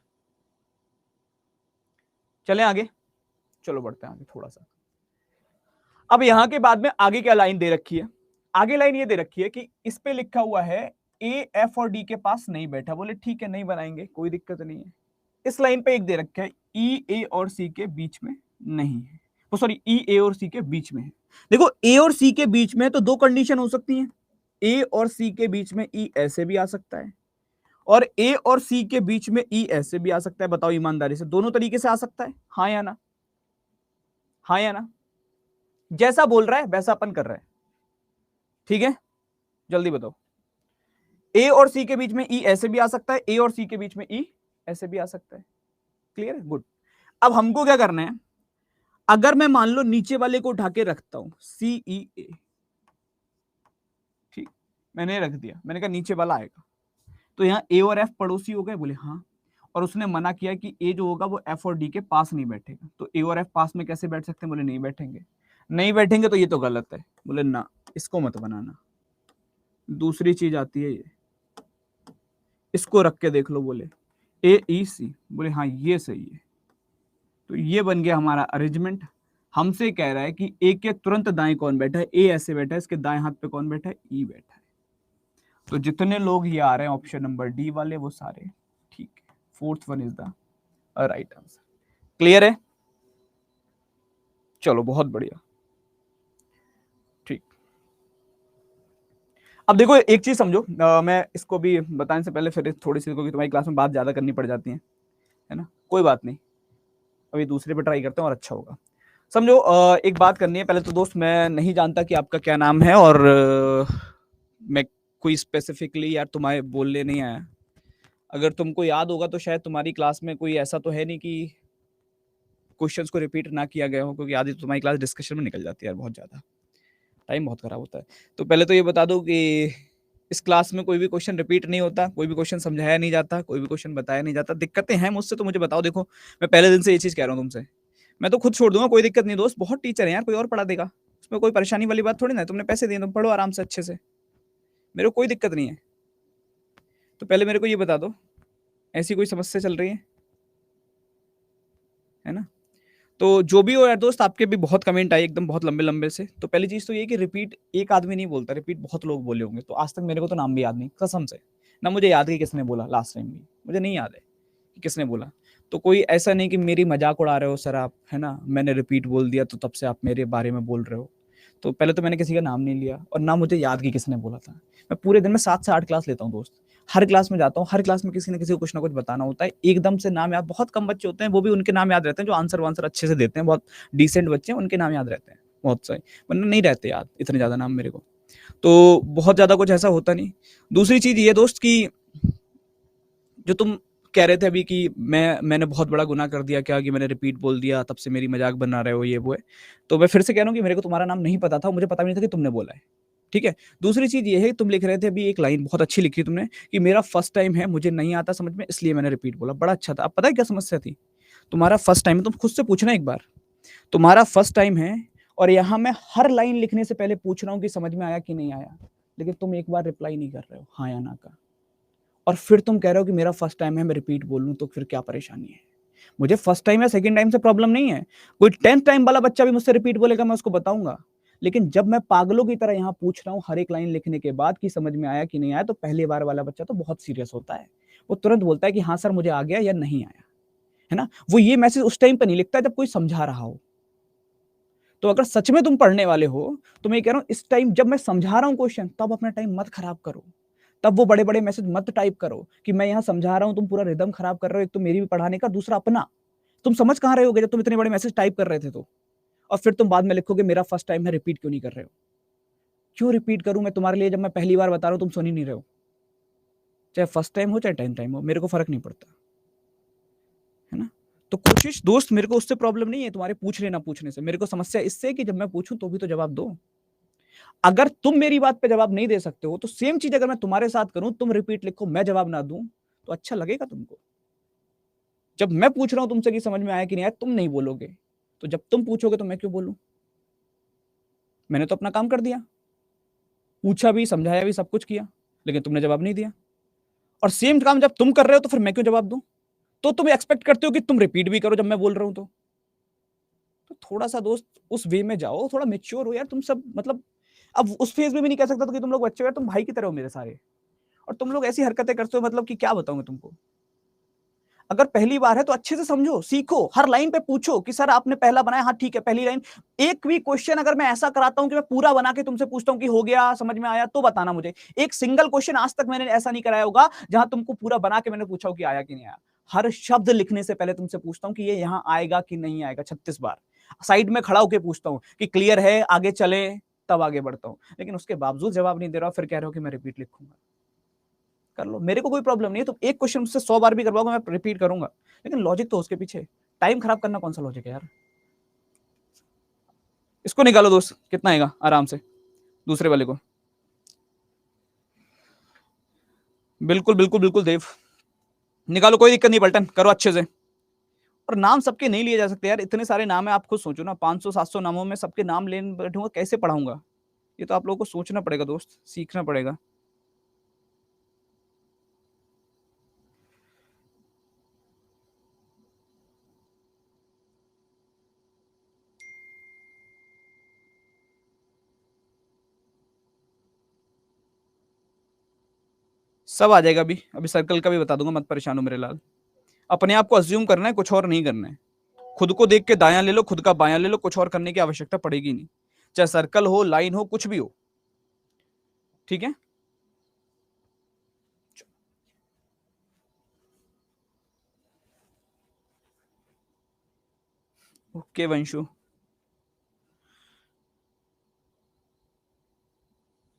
चलें आगे। चलो बढ़ते हैं आगे थोड़ा सा। अब यहां के बाद में आगे क्या लाइन दे रखी है? आगे लाइन ये दे रखी है कि इस पे लिखा हुआ है ए एफ और डी के पास नहीं बैठा। बोले ठीक है, नहीं बनाएंगे, कोई दिक्कत नहीं है। इस लाइन पे एक दे रखा है ई ए और सी के बीच में नहीं है, वो सॉरी ई ए और सी के बीच में है। देखो ए और सी के बीच में तो दो कंडीशन हो सकती हैं। ए और सी के बीच में ई ऐसे भी आ सकता है, और ए और सी के बीच में ई ऐसे भी आ सकता है। बताओ ईमानदारी से, दोनों तरीके से आ सकता है, हाँ या ना? हाँ या ना? जैसा बोल रहा है वैसा अपन कर रहे हैं, ठीक है? जल्दी बताओ। ए और सी के बीच में ई ऐसे भी आ सकता है, ए और सी के बीच में ई ऐसे भी आ सकता है। क्लियर है? गुड। अब हमको क्या करना है, अगर मैं मान लो नीचे वाले को उठा के रखता हूं सी ई ए, ठीक, मैंने रख दिया, मैंने कहा नीचे वाला आएगा, तो यहां ए और एफ पड़ोसी हो गए। बोले हाँ, और उसने मना किया कि ए जो होगा वो एफ और डी के पास नहीं बैठेगा। तो ए और एफ पास में कैसे बैठ सकते हैं? बोले नहीं बैठेंगे। नहीं बैठेंगे तो ये तो गलत है। बोले ना, इसको मत बनाना। दूसरी चीज आती है ये, इसको रख के देख लो। बोले ए ई सी, बोले हाँ ये सही है। तो ये बन गया हमारा अरेंजमेंट। हमसे कह रहा है कि ए के तुरंत दाएं कौन बैठा है? ए ऐसे बैठा है, इसके दाएं हाथ पे कौन बैठा है? ई बैठा है। तो जितने लोग ये आ रहे हैं ऑप्शन नंबर डी वाले, वो सारे ठीक है। Fourth one is the right answer. Clear है? चलो बहुत बढ़िया, ठीक। अब देखो एक चीज समझो, मैं इसको भी बताने से पहले फिर थोड़ी सी, क्योंकि तुम्हारी क्लास में बात ज्यादा करनी पड़ जाती है ना, कोई बात नहीं, अभी दूसरे पे ट्राई करते हैं और अच्छा होगा। समझो एक बात करनी है। पहले तो दोस्त मैं नहीं जानता कि आपका क्या नाम है, और मैं कोई स्पेसिफिकली यार तुम्हारे बोलने नहीं आया। अगर तुमको याद होगा तो शायद तुम्हारी क्लास में कोई ऐसा तो है नहीं कि क्वेश्चंस को रिपीट ना किया गया हो, क्योंकि आधी तुम्हारी क्लास डिस्कशन में निकल जाती है यार, बहुत ज्यादा टाइम बहुत खराब होता है। तो पहले तो ये बता दो कि इस क्लास में कोई भी क्वेश्चन रिपीट नहीं होता, कोई भी क्वेश्चन समझाया नहीं जाता, कोई भी क्वेश्चन बताया नहीं जाता। दिक्कतें हैं मुझसे तो मुझे बताओ। देखो मैं पहले दिन से ये चीज कह रहा हूँ तुमसे, मैं तो खुद छोड़ दूंगा, कोई दिक्कत नहीं दोस्त, बहुत टीचर है यार, कोई और पढ़ा देगा, उसमें कोई परेशानी वाली बात थोड़ी ना है। तुमने पैसे दिए, तुम पढ़ो आराम से अच्छे से, मेरे को कोई दिक्कत नहीं है। तो पहले मेरे को ये बता दो, ऐसी कोई समस्या चल रही है ना? तो जो भी हो यार दोस्त, आपके भी बहुत कमेंट आए एकदम बहुत लंबे लंबे से। तो पहली चीज तो ये कि रिपीट एक आदमी नहीं बोलता, रिपीट बहुत लोग बोले होंगे। तो आज तक मेरे को तो नाम भी याद नहीं, कसम से ना मुझे याद है किसने बोला लास्ट टाइम भी, मुझे नहीं याद है कि किसने बोला। तो कोई ऐसा नहीं कि मेरी मजाक उड़ा रहे हो सर आप, है ना, मैंने रिपीट बोल दिया तो तब से आप मेरे बारे में बोल रहे हो। तो पहले तो मैंने किसी का नाम नहीं लिया, और ना मुझे याद कि किसने बोला था। मैं पूरे दिन में 7 से 8 क्लास लेता हूँ दोस्त, हर क्लास में जाता हूँ, हर क्लास में किसी न किसी को कुछ ना कुछ बताना होता है। एकदम से नाम याद, बहुत कम बच्चे होते हैं, वो भी उनके नाम याद रहते हैं जो आंसर वांसर अच्छे से देते हैं, बहुत डिसेंट बच्चे हैं, उनके नाम याद रहते हैं बहुत सही, वरना नहीं रहते याद इतने ज्यादा नाम मेरे को। तो बहुत ज्यादा कुछ ऐसा होता नहीं। दूसरी चीज ये दोस्त की, जो तुम कह रहे थे अभी कि मैंने बहुत बड़ा गुनाह कर दिया क्या, कि मैंने रिपीट बोल दिया तब से मेरी मजाक बना रहे हो, ये वो है। तो मैं फिर से कह रहा हूँ कि मेरे को तुम्हारा नाम नहीं पता था, मुझे पता भी नहीं था कि तुमने बोला है, ठीक है? दूसरी चीज ये है, तुम लिख रहे थे अभी एक लाइन बहुत अच्छी लिखी तुमने, कि मेरा फर्स्ट टाइम है, मुझे नहीं आता समझ में, इसलिए मैंने रिपीट बोला। बड़ा अच्छा था। अब पता है क्या समस्या थी? तुम्हारा फर्स्ट टाइम है, तुम खुद से पूछना एक बार, तुम्हारा फर्स्ट टाइम है, और यहाँ मैं हर लाइन लिखने से पहले पूछ रहा हूँ कि समझ में आया कि नहीं आया, लेकिन तुम एक बार रिप्लाई नहीं कर रहे हो हाँ या ना का, और फिर तुम कह रहे हो कि मेरा फर्स्ट टाइम है, मैं रिपीट बोल लूं, तो फिर क्या परेशानी है? मुझे फर्स्ट टाइम या सेकंड टाइम से प्रॉब्लम नहीं है, कोई 10th टाइम वाला बच्चा भी मुझसे रिपीट बोलेगा, मैं उसको बताऊंगा। लेकिन जब मैं पागलों की तरह यहाँ पूछ रहा हूँ हर एक लाइन लिखने के बाद कि समझ में आया कि नहीं आया, तो पहली बार वाला बच्चा तो बहुत सीरियस होता है, वो तुरंत बोलता है कि हाँ सर मुझे आ गया या नहीं आया, है ना? वो ये मैसेज उस टाइम पर नहीं लिखता जब कोई समझा रहा हो। तो अगर सच में तुम पढ़ने वाले हो, तो मैं कह रहा हूँ इस टाइम जब मैं समझा रहा हूँ क्वेश्चन, तब अपना टाइम मत खराब करो, तब वो बड़े बड़े मैसेज मत टाइप करो कि मैं यहाँ समझा रहा हूँ, तुम पूरा रिदम खराब कर रहे हो, एक तो मेरी भी पढ़ाने का, दूसरा अपना। तुम समझ कहाँ रहे होगे जब तुम इतने बड़े मैसेज टाइप कर रहे थे तो? और फिर तुम बाद में लिखोगे मेरा फर्स्ट टाइम है, रिपीट क्यों नहीं कर रहे हो? क्यों रिपीट करूं मैं तुम्हारे लिए, जब मैं पहली बार बता रहा हूं तुम सुन ही नहीं रहे हो? चाहे फर्स्ट टाइम हो चाहे 10th टाइम हो, मेरे को फर्क नहीं पड़ता, है ना? तो कोशिश दोस्त, मेरे को उससे प्रॉब्लम नहीं है तुम्हारे पूछने ना पूछने से, मेरे को समस्या इससे कि जब मैं पूछूं तो भी तो जवाब दो। अगर तुम मेरी बात पे जवाब नहीं दे सकते हो, तो सेम चीज अगर मैं तुम्हारे साथ करूं, तुम रिपीट लिखो मैं जवाब ना दूं, तो अच्छा लगेगा तुमको? जब मैं पूछ रहा हूं तुमसे कि समझ में आया कि नहीं आया, तुम नहीं बोलोगे, तो जब तुम पूछोगे तो मैं क्यों बोलूं? मैंने तो अपना काम कर दिया, पूछा भी, समझाया भी, सब कुछ किया, लेकिन तुमने जवाब नहीं दिया। और सेम काम जब तुम कर रहे हो तो फिर मैं क्यों जवाब दूं? तो तुम एक्सपेक्ट करते हो कि तुम रिपीट भी करो जब मैं बोल रहा हूं तो थोड़ा सा दोस्त उस वे में जाओ, थोड़ा मेच्योर हो यार तुम सब। मतलब अब उस फेज में भी नहीं कह सकता था कि तुम लोग बच्चे हो यार, तुम भाई की तरह हो मेरे सारे, और तुम लोग ऐसी हरकतें करते हो, मतलब कि क्या बताऊं तुमको। अगर पहली बार है तो अच्छे से समझो, सीखो, हर लाइन पे पूछो कि सर आपने पहला बनाया, हाँ ठीक है पहली लाइन। एक भी क्वेश्चन अगर मैं ऐसा कराता हूं कि मैं पूरा बना के तुमसे पूछता हूं कि हो गया, समझ में आया, तो बताना मुझे। एक सिंगल क्वेश्चन आज तक मैंने ऐसा नहीं कराया होगा जहां तुमको पूरा बना के मैंने पूछा हो कि आया कि नहीं आया। हर शब्द लिखने से पहले तुमसे पूछता हूं कि ये यहां आएगा कि नहीं आएगा, 36 बार साइड में खड़ा होकर पूछता हूं कि क्लियर है, आगे चले, तब आगे बढ़ता हूं। लेकिन उसके बावजूद जवाब नहीं दे रहा, फिर कह रहे हो कि मैं रिपीट लिखूंगा। कर लो, मेरे को कोई प्रॉब्लम नहीं है, तो एक क्वेश्चन मुझसे 100 बार भी करवाओगे, मैं रिपीट करूंगा, लेकिन लॉजिक तो उसके पीछे। टाइम खराब करना कौन सा लॉजिक है यार? इसको निकालो दोस्त, कितना आएगा आराम से, दूसरे वाले को। बिल्कुल बिल्कुल बिल्कुल देव, निकालो, कोई दिक्कत नहीं, पलटन करो अच्छे से। और नाम सबके नहीं लिए जा सकते यार, इतने सारे नाम है, आप खुद सोचो ना, 500-700 नामों में सबके नाम लेने बैठूंगा, कैसे पढ़ाऊंगा? ये तो आप लोगों को सोचना पड़ेगा दोस्त, सीखना पड़ेगा। सब आ जाएगा, अभी अभी सर्कल का भी बता दूंगा, मत परेशान हो मेरे लाल। अपने आप को अज्यूम करना है, कुछ और नहीं करना है। खुद को देख के दायां ले लो, खुद का बायां ले लो, कुछ और करने की आवश्यकता पड़ेगी नहीं, चाहे सर्कल हो, लाइन हो, कुछ भी हो। ठीक है, ओके वंशु।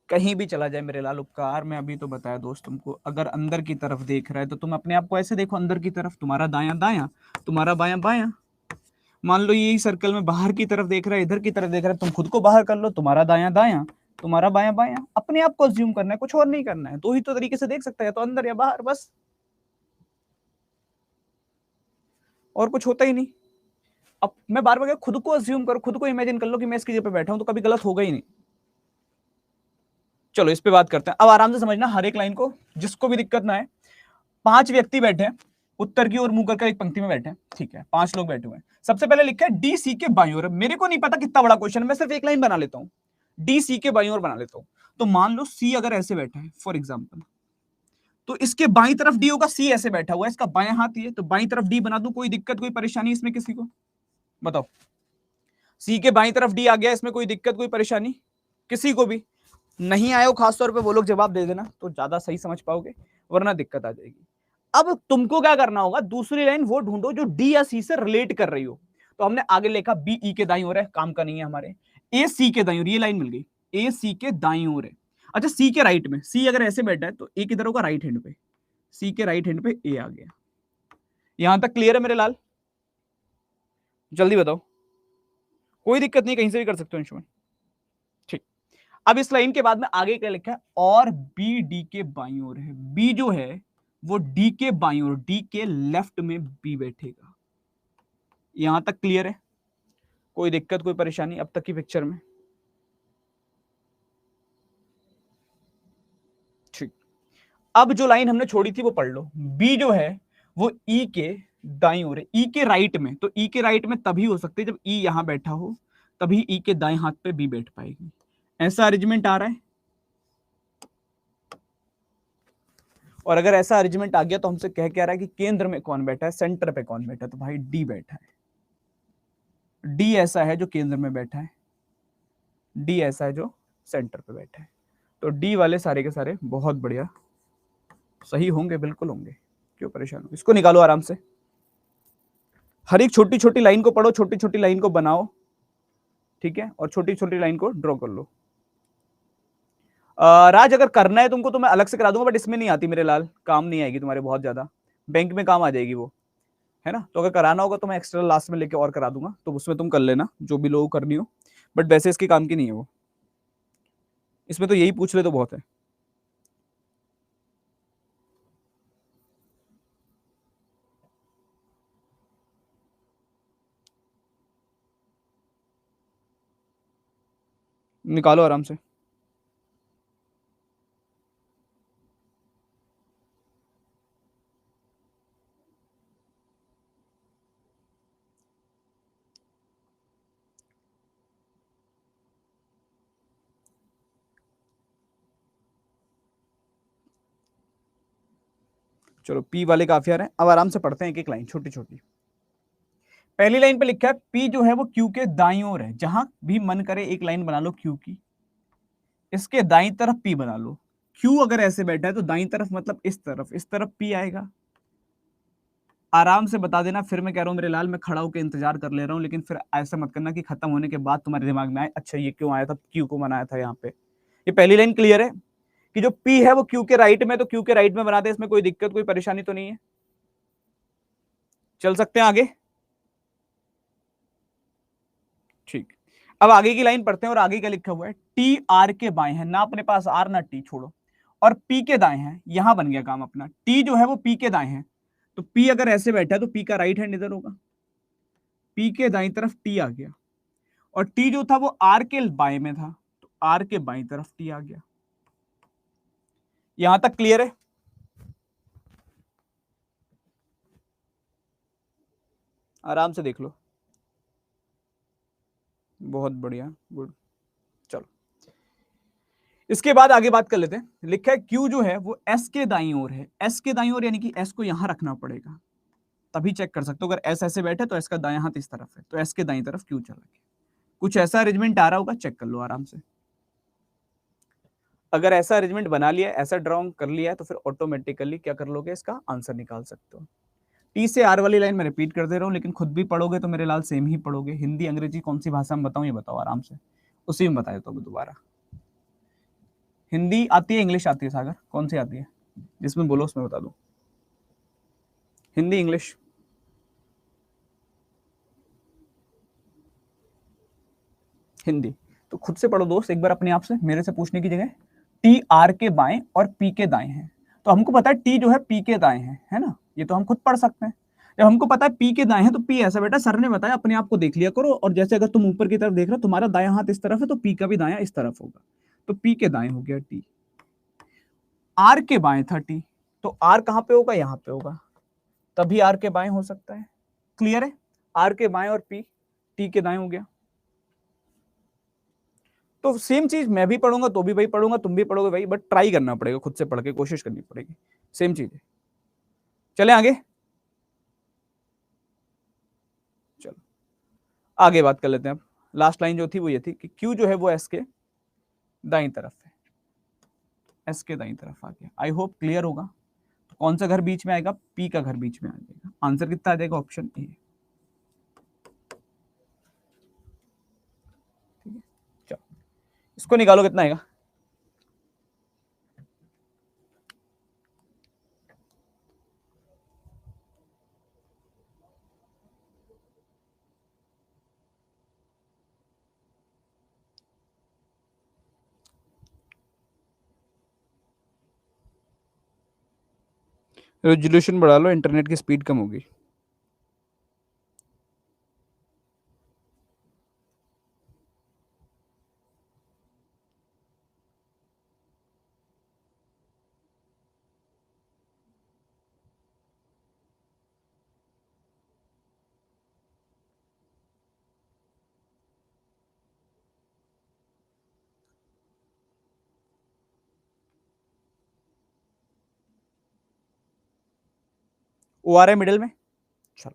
कहीं भी चला जाए मेरे लाल, उपकार मैं अभी तो बताया दोस्त तुमको, अगर अंदर की तरफ देख रहा है तो तुम अपने आप को ऐसे देखो, अंदर की तरफ, तुम्हारा दायां दायां, तुम्हारा बायां बायां। मान लो यही सर्कल में बाहर की तरफ देख रहा है, इधर की तरफ देख रहा है, तुम खुद को बाहर कर लो, तुम्हारा दायां दायां, तुम्हारा बायां बायां। अपने आप को अज्यूम करना है, कुछ और नहीं करना है। दो ही तो तरीके से देख सकता है, तो अंदर या बाहर, बस, और कुछ होता ही नहीं। अब मैं बार बार खुद को अज्यूम करो, खुद को इमेजिन कर लो कि मैं इसकी जगह पे बैठा हूं, तो कभी गलत होगा ही नहीं। चलो इस पे बात करते हैं, अब आराम से समझना हर एक लाइन को, जिसको भी दिक्कत ना है। 5 व्यक्ति बैठे हैं, उत्तर की ओर मुंह करके एक पंक्ति में बैठे हैं, ठीक है, 5 लोग बैठे हुए हैं। सबसे पहले लिखा है डी सी के बाईं ओर। मेरे को नहीं पता कितना बड़ा क्वेश्चन है, मैं सिर्फ एक लाइन बना लेता हूं, डी सी के बाईं ओर बना लेता हूं। तो मान लो सी अगर ऐसे बैठा है फॉर एग्जाम्पल, तो इसके बाईं तरफ डी होगा, सी ऐसे बैठा हुआ है, इसका बाएं हाथ ये, तो बाईं तरफ डी बना दूं, कोई दिक्कत कोई परेशानी इसमें किसी को? बताओ, सी के बाईं तरफ डी आ गया, इसमें कोई दिक्कत कोई परेशानी किसी को भी? नहीं आए हो खासतौर पे वो लोग जवाब दे देना, तो ज्यादा सही समझ पाओगे, वरना दिक्कत आ जाएगी। अब तुमको क्या करना होगा, दूसरी लाइन वो ढूंढो जो डी या सी से रिलेट कर रही हो। तो हमने आगे लिखा बी ई के दाईं ओर है, काम का नहीं है हमारे। ए सी के दाईं ओर, ये लाइन मिल गई, ए सी के दाईं ओर है। अच्छा, सी के राइट में, सी अगर ऐसे बैठा है तो ए किधर होगा, राइट हैंड पे, सी के राइट हैंड पे ए आ गया। यहां तक क्लियर है मेरे लाल? जल्दी बताओ, कोई दिक्कत नहीं, कहीं से भी कर सकते हो इंस्ट्रूमेंट। ठीक, अब इस लाइन के बाद में आगे क्या लिखा है, और बी डी के बाईं ओर है। बी जो है वो डी के बाईं ओर, डी के लेफ्ट में बी बैठेगा। यहां तक क्लियर है? कोई दिक्कत कोई परेशानी अब तक की पिक्चर में? ठीक, अब जो लाइन हमने छोड़ी थी वो पढ़ लो। बी जो है वो ई के दाईं ओर है, ई के राइट में, तो ई के राइट में तभी हो सकती है जब ई यहां बैठा हो, तभी ई के दाएं हाथ पे बी बैठ पाएगी। ऐसा अरेंजमेंट आ रहा है? और अगर ऐसा अरेंजमेंट आ गया तो हमसे कह क्या रहा है कि केंद्र में कौन बैठा है, सेंटर पे कौन बैठा है? तो भाई डी बैठा है। डी ऐसा है जो केंद्र में बैठा है, डी ऐसा है जो सेंटर पे बैठा है। तो डी वाले सारे के सारे बहुत बढ़िया सही होंगे, बिल्कुल होंगे, क्यों परेशान हो? इसको निकालो आराम से, हर एक छोटी छोटी लाइन को पढ़ो, छोटी छोटी लाइन को बनाओ, ठीक है, और छोटी छोटी लाइन को ड्रॉ कर लो। राज अगर करना है तुमको तो मैं अलग से करा दूंगा, बट इसमें नहीं आती मेरे लाल, काम नहीं आएगी तुम्हारे, बहुत ज्यादा बैंक में काम आ जाएगी वो, है ना? तो अगर कराना होगा तो मैं एक्स्ट्रा लास्ट में लेके और करा दूंगा, तो उसमें तुम कर लेना जो भी लोग करनी हो, बट वैसे इसके काम की नहीं है वो, इसमें तो यही पूछ ले तो बहुत है। निकालो आराम से। चलो पी वाले काफी आ रहे हैं, अब आराम से पढ़ते हैं एक एक लाइन छोटी छोटी। पहली लाइन पे लिखा है पी जो है वो क्यू के दाईं ओर है, जहां भी मन करे एक लाइन बना लो क्यू की, इसके दाईं तरफ पी बना लो। क्यू अगर ऐसे बैठा है तो दाईं तरफ मतलब इस तरफ पी आएगा। आराम से बता देना, फिर मैं कह रहा हूं मेरे लाल, मैं खड़ा होकर इंतजार कर ले रहा हूं, लेकिन फिर ऐसा मत करना कि खत्म होने के बाद तुम्हारे दिमाग में आए अच्छा ये क्यों आया था, क्यू को बनाया था यहाँ पे। ये पहली लाइन क्लियर है कि जो पी है वो क्यू के राइट में, तो क्यू के राइट में बना दे, इसमें कोई दिक्कत कोई परेशानी तो नहीं है, चल सकते हैं आगे। ठीक, अब आगे की लाइन पढ़ते हैं, और आगे क्या लिखा हुआ है, टी आर के बाएं है, ना अपने पास आर ना टी, छोड़ो, और पी के दाएं है, यहां बन गया काम अपना, टी जो है वो पी के दाएं है, तो पी अगर ऐसे बैठा है तो पी का राइट हैंड इधर होगा, पी के दाईं तरफ टी आ गया, और टी जो था वो आर के बाएं में था, तो आर के बाईं तरफ टी आ गया। यहां तक क्लियर है? आराम से देख लो, बहुत बढ़िया, गुड। चलो इसके बाद आगे बात कर लेते हैं। लिखा है क्यू जो है वो एस के दाईं ओर है, एस के दाईं ओर यानी कि एस को यहां रखना पड़ेगा, तभी चेक कर सकते हो। अगर एस ऐसे बैठे तो एस का दायां हाथ इस तरफ है, तो एस के दाईं तरफ क्यू चला गया। कुछ ऐसा अरेंजमेंट आ रहा होगा, चेक कर लो आराम से। अगर ऐसा अरेंजमेंट बना लिया, ऐसा ड्रॉ कर लिया है, तो फिर ऑटोमेटिकली क्या कर लोगे, इसका आंसर निकाल सकते हो। टी से आर वाली लाइन मैं रिपीट कर दे रहा हूं, लेकिन खुद भी पढ़ोगे तो मेरे लाल सेम ही पढ़ोगे। हिंदी अंग्रेजी कौन सी भाषा में बताऊं, ये बताओ आराम से, उसी में बता देता हूं दोबारा। हिंदी आती है, इंग्लिश आती है सागर, कौन सी आती है, जिसमें बोलो उसमें बता दो। हिंदी इंग्लिश? हिंदी। तो खुद से पढ़ो दोस्त एक बार अपने आप से, मेरे से पूछने की जगह। टी आर के बाएं और पी के दाएं हैं, तो हमको पता है टी जो है पी के दाएं है ना, ये तो हम खुद पढ़ सकते हैं। जब हमको पता है पी के दाएं हैं, तो पी ऐसा बेटा, सर ने बताया, अपने आप को देख लिया करो, और जैसे अगर तुम ऊपर की तरफ देख रहे हो, तुम्हारा दायां हाथ इस तरफ है, तो पी का भी दायां इस तरफ होगा, तो पी के दाएं हो गया टी। आर के बाएं था टी, तो आर कहां पे होगा, यहां पे होगा, तभी आर के बाएं हो सकता है। क्लियर है? आर के बाएं और पी टी के दाएं हो गया। तो सेम चीज मैं भी पढ़ूंगा तो भी भाई पढ़ूंगा, तुम भी पढ़ोगे भाई, बट ट्राई करना पड़ेगा, खुद से पढ़ के कोशिश करनी पड़ेगी, सेम चीज है। चले आगे, चलो आगे बात कर लेते हैं। अब लास्ट लाइन जो थी वो ये थी कि क्यू जो है वो एस के दाईं तरफ है, एस के दाईं तरफ आ गया। आई होप क्लियर होगा। तो कौन सा घर बीच में आएगा, पी का घर बीच में आ जाएगा। आंसर कितना आ जाएगा, ऑप्शन ए। ठीक है, चलो इसको निकालो, कितना आएगा। रेजोल्यूशन बढ़ा लो, इंटरनेट की स्पीड कम होगी। ओ आ रहा है मिडिल में, चलो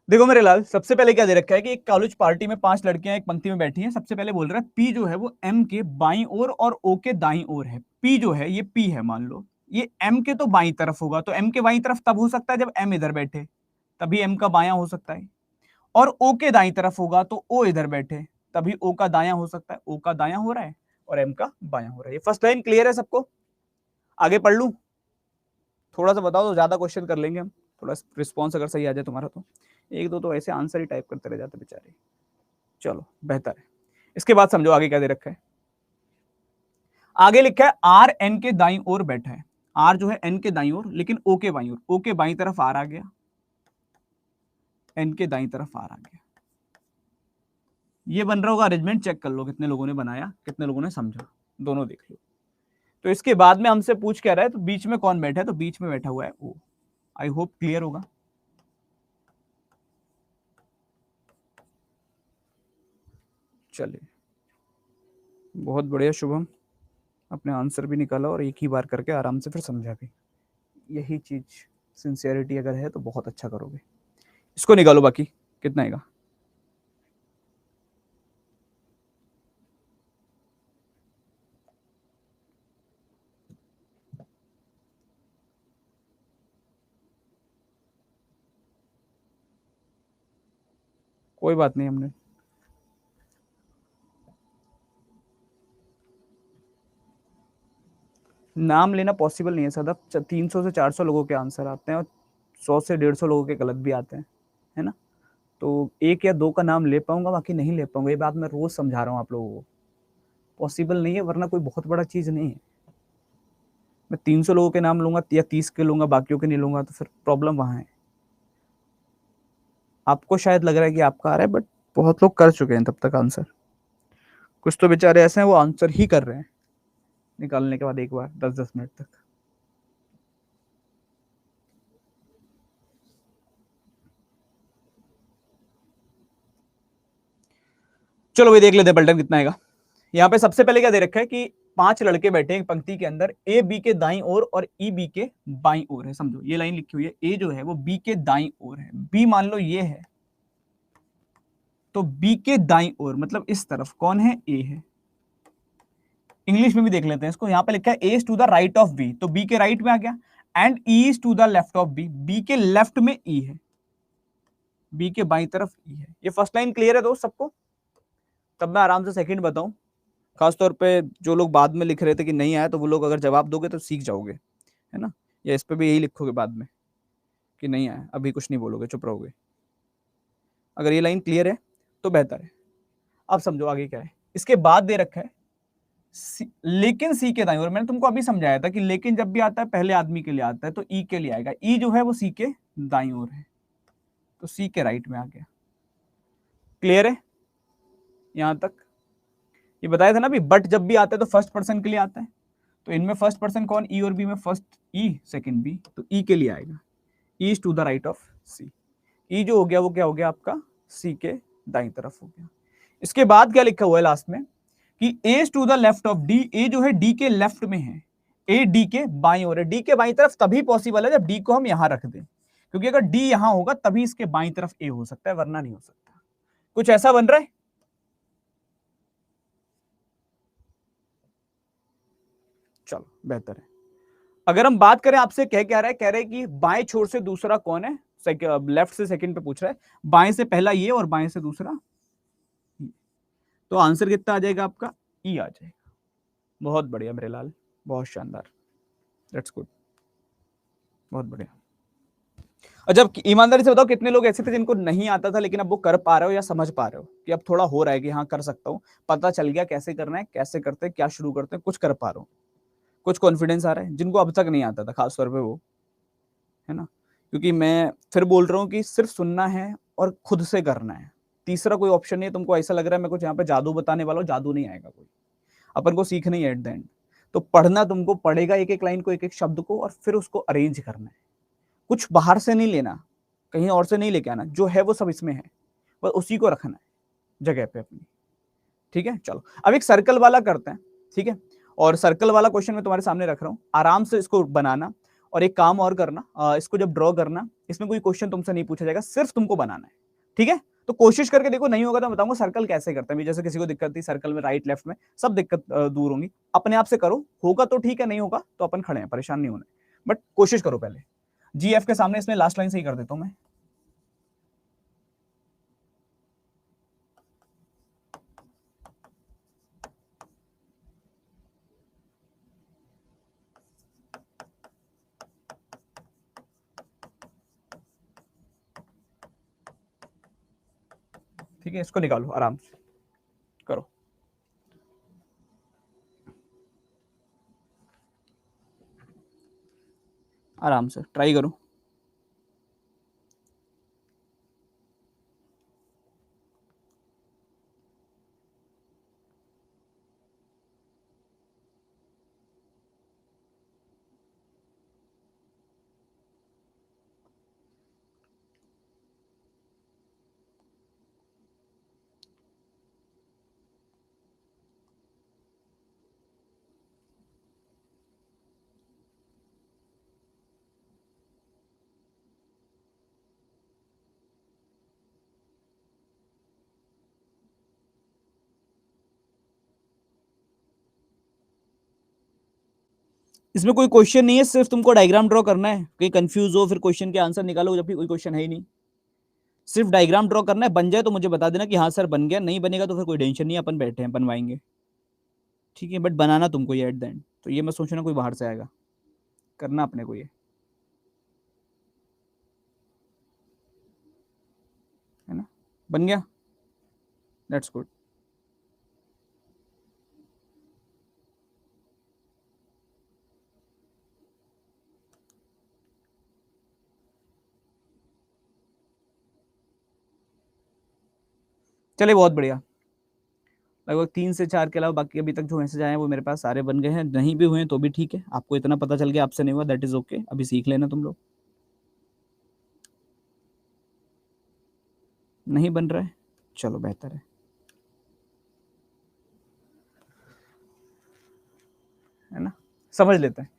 देखो मेरे लाल, सबसे पहले क्या दे रखा है कि एक कॉलेज पार्टी में 5 लड़कियां एक पंक्ति में बैठी हैं। सबसे पहले बोल रहा है पी जो है वो एम के बाईं ओर और ओ के दाईं ओर है। पी जो है ये पी है, मान लो ये एम के तो बाईं तरफ होगा, तो एम के बाईं तरफ तब हो सकता है जब एम इधर बैठे, तभी एम का बायां हो सकता है। और ओ के दाईं तरफ होगा तो ओ इधर बैठे, तभी ओ का दायां हो सकता है। ओ का दायां हो रहा है और एम का बायां हो रहा है। ये फर्स्ट लाइन क्लियर है सबको? आगे पढ़ लूं? थोड़ा सा बताओ तो ज्यादा क्वेश्चन कर लेंगे हम, थोड़ा रिस्पॉन्स अगर सही आ जाए तुम्हारा तो। एक दो तो ऐसे आंसर ही टाइप करते रह जाते बेचारे। चलो बेहतर है। इसके बाद समझो आगे क्या दे रखा है। आगे लिखा है आर एन के दाईं ओर बैठा है। आर जो है एन के दाईं ओर, लेकिन ओ के बाईं ओर, ओ के बाईं तरफ आर आ गया, एन के दाईं तरफ आर आ गया। ये बन रहा होगा अरेंजमेंट, चेक कर लो कितने लोगों ने बनाया, कितने लोगों ने समझा, दोनों देख लो। तो इसके बाद में हमसे पूछ क्या रहा है, तो बीच में कौन बैठा है, तो बीच में बैठा हुआ है ओ। आई होप क्लियर होगा। चलिए, बहुत बढ़िया शुभम, अपने आंसर भी निकाला और एक ही बार करके आराम से फिर समझा भी। यही चीज सिंसियरिटी अगर है तो बहुत अच्छा करोगे। इसको निकालो, बाकी कितना आएगा। कोई बात नहीं, हमने नाम लेना पॉसिबल नहीं है सदफ। 300 से 400 लोगों के आंसर आते हैं और 100 से 150 लोगों के गलत भी आते हैं, है ना। तो एक या दो का नाम ले पाऊंगा, बाकी नहीं ले पाऊंगा। ये बात मैं रोज समझा रहा हूँ आप लोगों को, पॉसिबल नहीं है, वरना कोई बहुत बड़ा चीज नहीं है। मैं 300 लोगों के नाम लूंगा या 30 के लूंगा, बाकियों के नहीं लूंगा, तो फिर प्रॉब्लम वहां है। आपको शायद लग रहा है कि आपका आ रहा है, बट बहुत लोग कर चुके हैं तब तक आंसर। कुछ तो बेचारे ऐसे हैं वो आंसर ही कर रहे हैं निकालने के बाद एक बार 10-10 मिनट तक। चलो भाई देख लेते हैं पलटन कितना आएगा। यहाँ पे सबसे पहले क्या दे रखा है कि 5 लड़के बैठे हैं पंक्ति के अंदर, ए बी के दाईं ओर और ई बी के बाईं ओर है। समझो ये लाइन लिखी हुई है, ए जो है वो बी के दाईं ओर है, बी मान लो ये है, तो बी के दाईं ओर मतलब इस तरफ कौन है, ए है। इंग्लिश में भी देख लेते हैं इसको। यहां पे लिखा है A is to the right of B, तो बी के राइट में आ गया, and E is to the left of B, B के लेफ्ट में ई है, बी के बाईं तरफ ई है। ये फर्स्ट लाइन क्लियर है दोस्त सबको? तब मैं आराम से सेकंड बताऊं। खासतौर पे जो लोग बाद में लिख रहे थे कि नहीं आया, तो वो लोग अगर जवाब दोगे तो सीख जाओगे, है ना। या इस पे भी यही लिखोगे बाद में कि नहीं आया, अभी कुछ नहीं बोलोगे, चुप रहोगे। अगर ये लाइन क्लियर है तो बेहतर है। अब समझो आगे क्या है। इसके बाद दे रखा है लेकिन सी के दाईं ओर। मैंने तुमको अभी समझाया था कि लेकिन जब भी आता है पहले आदमी के लिए आता है, तो ई के लिए आएगा। ई जो है वो सी के दाईं ओर है, तो सी के राइट में आ गया। क्लियर है यहां तक? ये बताया था ना भी, बट जब भी आता है तो फर्स्ट पर्सन के लिए आता है। तो इनमें फर्स्ट पर्सन कौन, ई और बी में फर्स्ट ई सेकंड बी, तो ई के लिए आएगा। E is to the right of C. E जो हो गया वो क्या हो गया आपका, सी के दाईं तरफ हो गया। इसके बाद क्या लिखा हुआ है लास्ट में कि A is to the left of D, A जो है डी के लेफ्ट में है, ए डी के बाईं ओर है। डी के बाईं तरफ तभी पॉसिबल है जब डी को हम यहां रख दें, क्योंकि अगर डी यहां होगा तभी इसके बाईं तरफ ए हो सकता है, वरना नहीं हो सकता। कुछ ऐसा बन रहा है। चलो बेहतर है। अगर हम बात करें, आपसे कह रहा है, कह रहे हैं कि बाएं छोर से दूसरा कौन है, लेफ्ट से सेकंड पे पूछ रहा है, बाएं से पहला ये और बाएं से दूसरा ये। तो आंसर कितना आ जाएगा आपका, ई आ जाएगा। बहुत बढ़िया मेरे लाल, बहुत शानदार, दैट्स गुड, बहुत बढ़िया। और जब ईमानदारी से बताओ, कितने लोग ऐसे थे जिनको नहीं आता था लेकिन अब वो कर पा रहे हो या समझ पा रहे हो कि अब थोड़ा हो रहा है कि हाँ कर सकता हूँ, पता चल गया कैसे करना है, कैसे करते हैं, क्या शुरू करते हैं, कुछ कर पा रहा हूँ, कुछ कॉन्फिडेंस आ रहा है। जिनको अब तक नहीं आता था खासतौर पे वो, है ना। क्योंकि मैं फिर बोल रहा हूँ कि सिर्फ सुनना है और खुद से करना है, तीसरा कोई ऑप्शन नहीं है। तुमको ऐसा लग रहा है मैं कुछ यहाँ पे जादू बताने वाला हूँ, जादू नहीं आएगा कोई, अपन को सीखना ही है एट द एंड। तो पढ़ना तुमको पड़ेगा, एक एक लाइन को, एक एक शब्द को, और फिर उसको अरेंज करना है। कुछ बाहर से नहीं लेना, कहीं और से नहीं लेके आना, जो है वो सब इसमें है, बस उसी को रखना है जगह पे अपनी। ठीक है, चलो अब एक सर्कल वाला करते हैं। ठीक है, और सर्कल वाला क्वेश्चन मैं तुम्हारे सामने रख रहा हूँ, आराम से इसको बनाना। और एक काम और करना, इसको जब ड्रॉ करना, इसमें कोई क्वेश्चन तुमसे नहीं पूछा जाएगा, सिर्फ तुमको बनाना है। ठीक है, तो कोशिश करके देखो, नहीं होगा तो बताऊंगा सर्कल कैसे करते हैं। जैसे किसी को दिक्कत थी सर्कल में राइट लेफ्ट में, सब दिक्कत दूर होंगी। अपने आप से करो, होगा तो ठीक है, नहीं होगा तो अपन खड़े हैं, परेशान नहीं होने, बट कोशिश करो पहले। जी एफ के सामने इसमें लास्ट लाइन से ही कर देता हूं मैं। ठीक है, इसको निकालो आराम से, करो। आराम से ट्राई करो। इसमें कोई क्वेश्चन नहीं है, सिर्फ तुमको डायग्राम ड्रॉ करना है। कहीं कंफ्यूज हो फिर क्वेश्चन के आंसर निकालो, जबकि कोई क्वेश्चन है ही नहीं। सिर्फ डायग्राम ड्रॉ करना है, बन जाए तो मुझे बता देना कि हाँ सर बन गया, नहीं बनेगा तो फिर कोई टेंशन नहीं, अपन बैठे हैं बनवाएंगे। ठीक है, बट बनाना तुमको ये एट द एंड। तो ये मैं सोच रहा कोई बाहर से आएगा, करना अपने को ये, है ना। बन गया, दैट्स गुड। चलिए बहुत बढ़िया। लगभग 3 से 4 के अलावा बाकी अभी तक जो मैसेज आए हैं वो मेरे पास सारे बन गए हैं। नहीं भी हुए हैं तो भी ठीक है, आपको इतना पता चल गया आपसे नहीं हुआ, दैट इज ओके। अभी सीख लेना तुम लोग। नहीं बन रहा है, चलो बेहतर है ना। समझ लेते हैं,